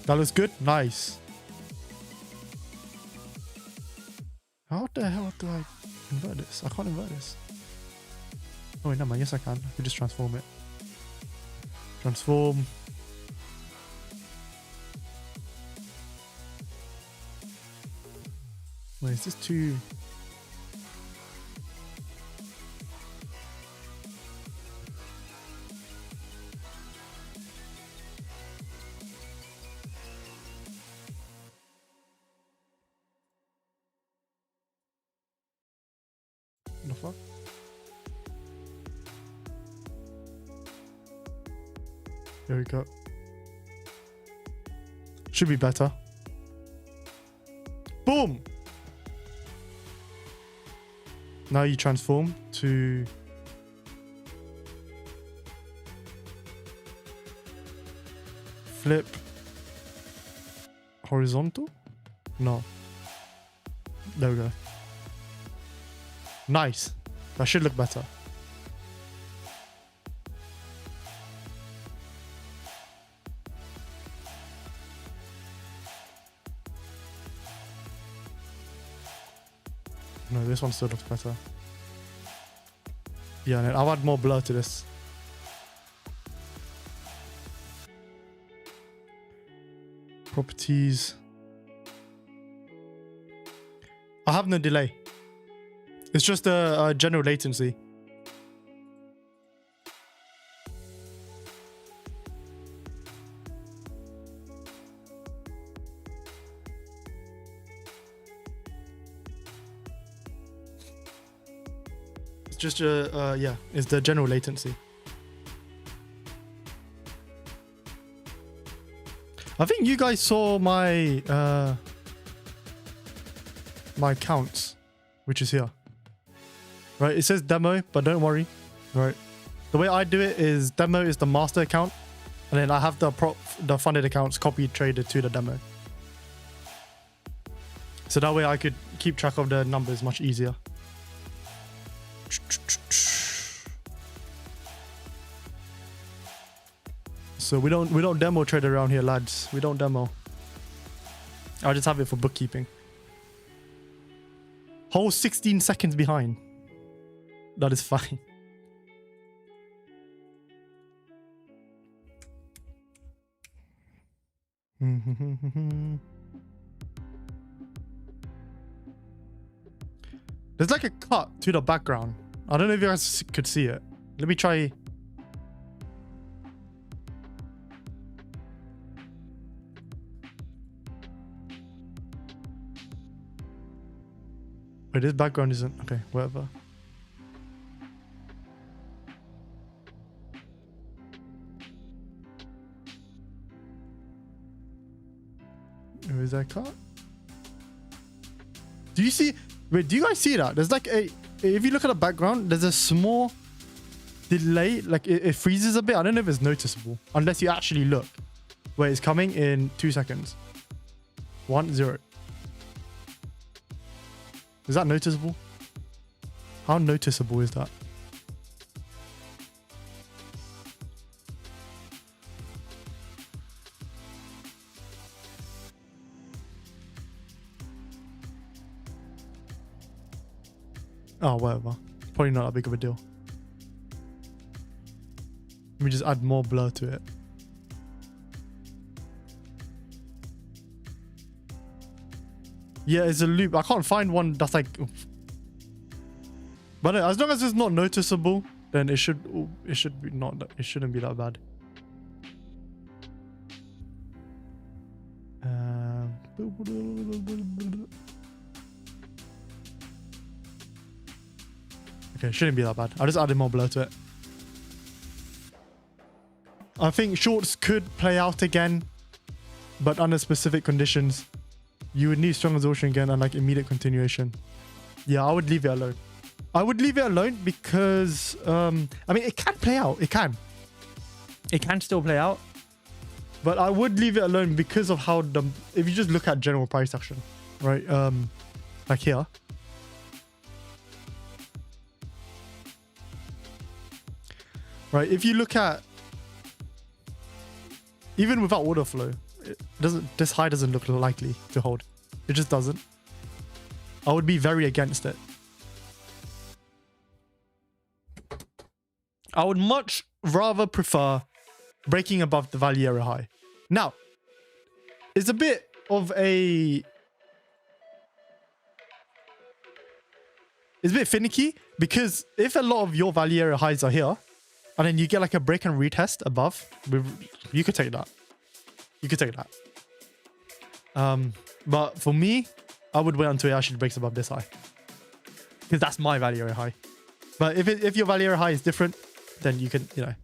That looks good. Nice. How the hell do I invert this? I can't invert this. Oh wait, no man. Yes, I can. I can just transform it. Transform. Wait, is this too... What the fuck? There we go. Should be better. Boom! Now you transform to... Flip... Horizontal? No. There we go. Nice. That should look better. No, this one still looks better. Yeah, and I'll add more blur to this. Properties. I have no delay. It's just a general latency. It's just yeah, it's the general latency. I think you guys saw my my counts which is here. Right, it says demo, but don't worry. Right, the way I do it is demo is the master account, and then I have the funded accounts copied traded to the demo. So that way I could keep track of the numbers much easier. So we don't demo trade around here, lads. We don't demo. I just have it for bookkeeping. Whole 16 seconds behind. That is fine. There's like a cut to the background. I don't know if you guys could see it. Let me try. Wait, this background isn't... Okay, whatever. Where is that cut? Do you see... Wait, do you guys see that? There's like a... If you look at the background, there's a small delay. Like it freezes a bit. I don't know if it's noticeable. Unless you actually look. Where it's coming in 2 seconds. 1, 0. Is that noticeable? How noticeable is that? Oh, whatever. Probably not that big of a deal. Let me just add more blur to it. Yeah, it's a loop. I can't find one that's like... Oof. But no, as long as it's not noticeable, then it should be not... It shouldn't be that bad. Okay, shouldn't be that bad. I just added more blur to it. I think shorts could play out again, but under specific conditions. You would need strong absorption again and like immediate continuation. Yeah, I would leave it alone. I would leave it alone because, I mean, it can play out. It can. It can still play out. But I would leave it alone because of how the... If you just look at general price action, right? Like here. Right, if you look at... Even without order flow, it doesn't... This high doesn't look likely to hold. It just doesn't. I would be very against it. I would much rather prefer breaking above the value area high. Now, it's a bit of a... It's a bit finicky because if a lot of your value area highs are here, and then you get like a break and retest above, you could take that. You could take that. But for me, I would wait until it actually breaks above this high. Because that's my value area high. But if your value area high is different, then you can, you know.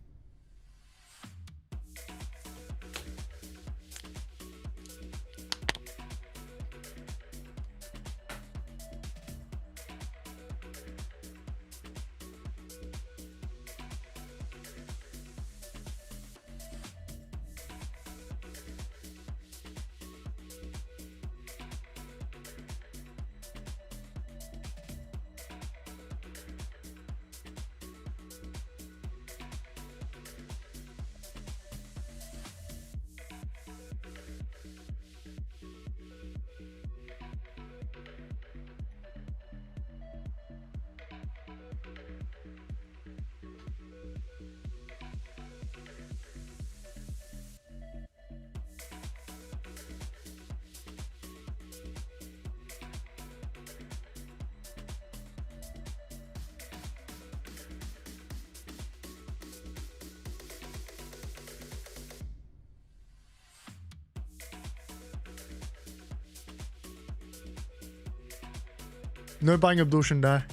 No buying absorption there.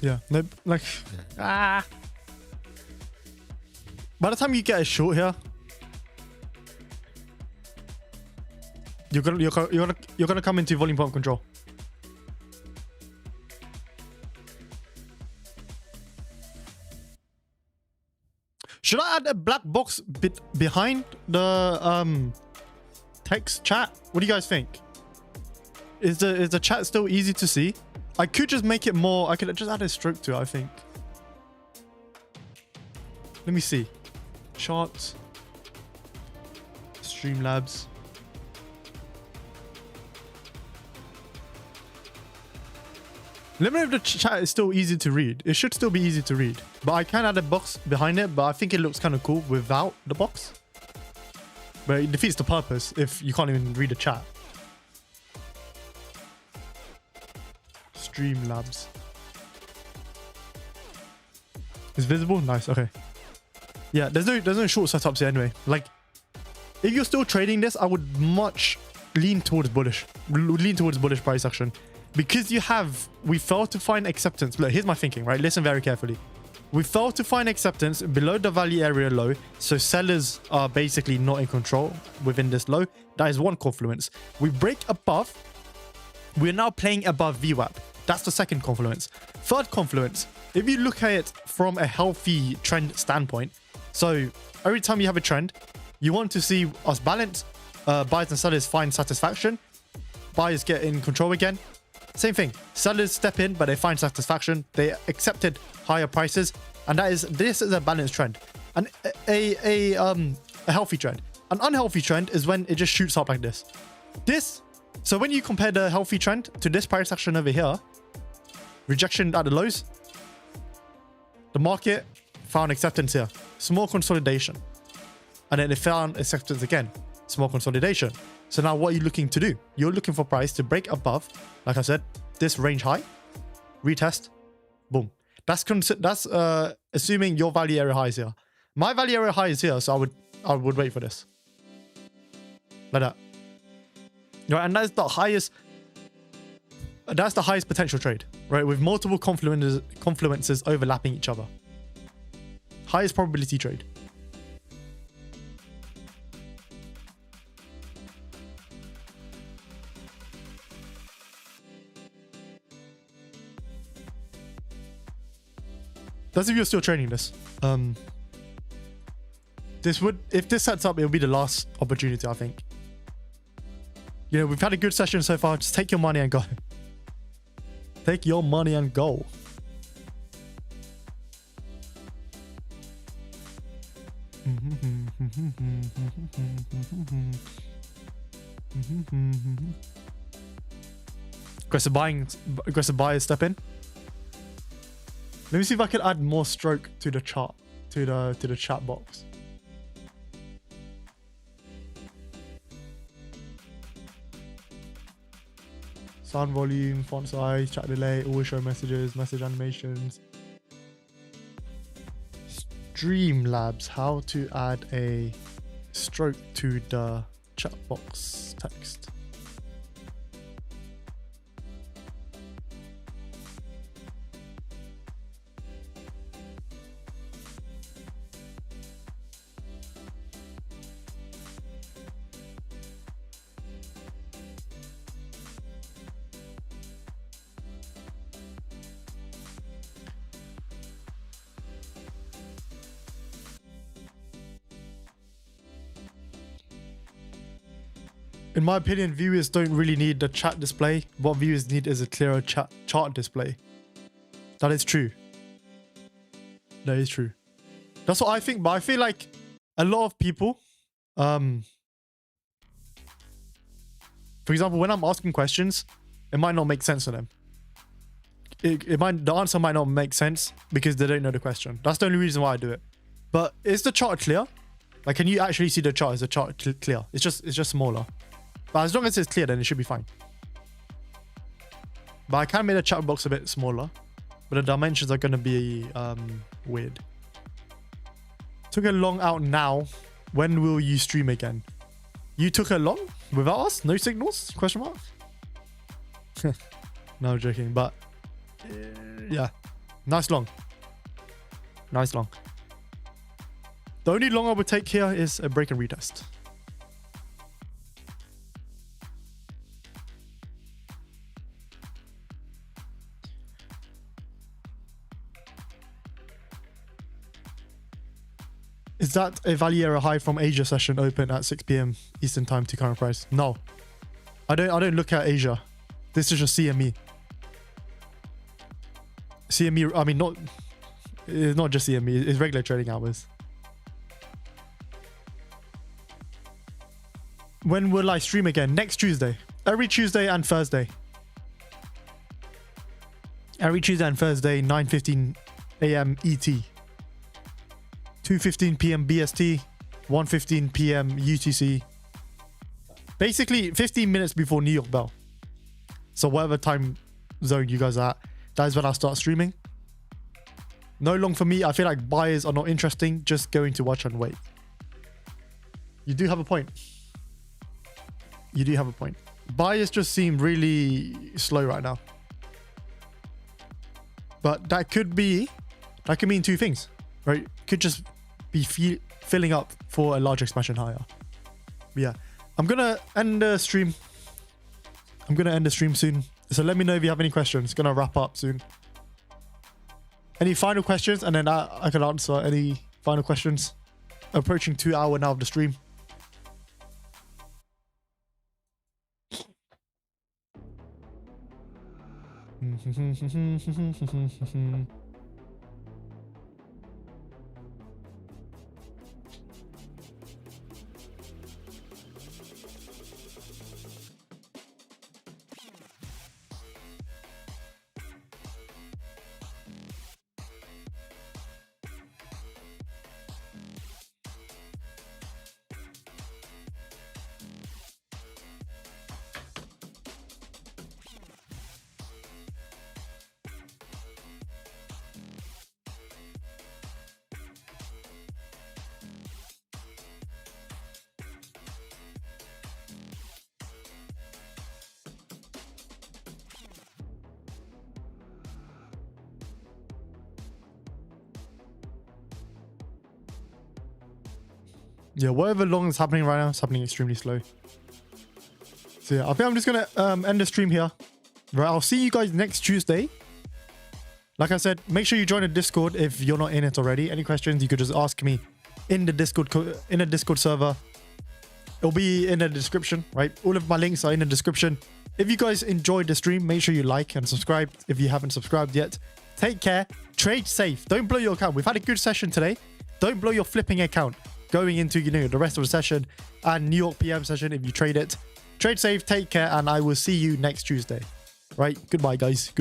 Yeah, no, like, By the time you get a short here, You're gonna come into volume pump control. Should I add a black box bit behind the text chat? What do you guys think? Is the chat still easy to see? I could just make it more. I could just add a stroke to it, I think. Let me see. Charts. Streamlabs. Let me know if the chat is still easy to read. It should still be easy to read. But I can add a box behind it, but I think it looks kind of cool without the box. But it defeats the purpose if you can't even read the chat. Streamlabs. It's visible? Nice, okay. Yeah, there's no short setups here anyway. Like, if you're still trading this, I would much lean towards bullish. Lean towards bullish price action. Because we failed to find acceptance. Look, here's my thinking, right? Listen very carefully. We failed to find acceptance below the value area low. So sellers are basically not in control within this low. That is one confluence. We break above. We're now playing above VWAP. That's the second confluence. Third confluence, if you look at it from a healthy trend standpoint, so every time you have a trend, you want to see us balance, buyers and sellers find satisfaction, buyers get in control again. Same thing, sellers step in, but they find satisfaction. They accepted higher prices, and this is a balanced trend, and a healthy trend. An unhealthy trend is when it just shoots up like this. So when you compare the healthy trend to this price action over here, rejection at the lows, the market found acceptance here, small consolidation, and then it found acceptance again, small consolidation. So now what are you looking to do? You're looking for price to break above, like I said, this range high, retest, boom. That's assuming your value area high is here. My value area high is here, so I would wait for this, like that. Right, and that's the highest potential trade, right? With multiple confluences overlapping each other. Highest probability trade. That's if you're still trading this. If this sets up, it'll be the last opportunity, I think. You know, we've had a good session so far. Just take your money and go. Take your money and go. Aggressive buyers step in. Let me see if I can add more stroke to the chart, to the chat box. Sound volume, font size, chat delay, always show messages, message animations. Streamlabs, how to add a stroke to the chat box text. In my opinion, viewers don't really need the chat display. What viewers need is a clearer chart display. That is true. That is true. That's what I think, but I feel like a lot of people, for example, when I'm asking questions, it might not make sense to them. The answer might not make sense because they don't know the question. That's the only reason why I do it. But is the chart clear? Like, can you actually see the chart? Is the chart clear? It's just smaller. But as long as it's clear, then it should be fine. But I can make the chat box a bit smaller. But the dimensions are going to be weird. Took a long out now. When will you stream again? You took a long without us? No signals? Question mark? No, I'm joking. But yeah. Nice long. Nice long. The only long I would take here is a break and retest. Is that a Valiera high from Asia session open at 6 p.m. Eastern time to current price? No. I don't look at Asia. This is just CME. CME, I mean, it's not just CME, it's regular trading hours. When will I stream again? Next Tuesday. Every Tuesday and Thursday. Every Tuesday and Thursday, 9:15 a.m. ET. 2:15 p.m. BST. 1:15 p.m. UTC. Basically, 15 minutes before New York bell. So whatever time zone you guys are at, that is when I'll start streaming. No long for me. I feel like buyers are not interesting. Just going to watch and wait. You do have a point. You do have a point. Buyers just seem really slow right now. But that could mean two things, right? Could just be filling up for a large expansion higher. But yeah, I'm going to end the stream. I'm going to end the stream soon. So let me know if you have any questions. It's going to wrap up soon. Any final questions? And then I can answer any final questions. Approaching 2 hours now of the stream. Yeah, whatever long is happening right now, it's happening extremely slow. So yeah, I think I'm just going to end the stream here. Right, I'll see you guys next Tuesday. Like I said, make sure you join the Discord if you're not in it already. Any questions, you could just ask me in the Discord server. It'll be in the description, right? All of my links are in the description. If you guys enjoyed the stream, make sure you like and subscribe if you haven't subscribed yet. Take care. Trade safe. Don't blow your account. We've had a good session today. Don't blow your flipping account going into, the rest of the session and New York PM session if you trade it. Trade safe, take care, and I will see you next Tuesday. Right? Goodbye, guys. Goodbye.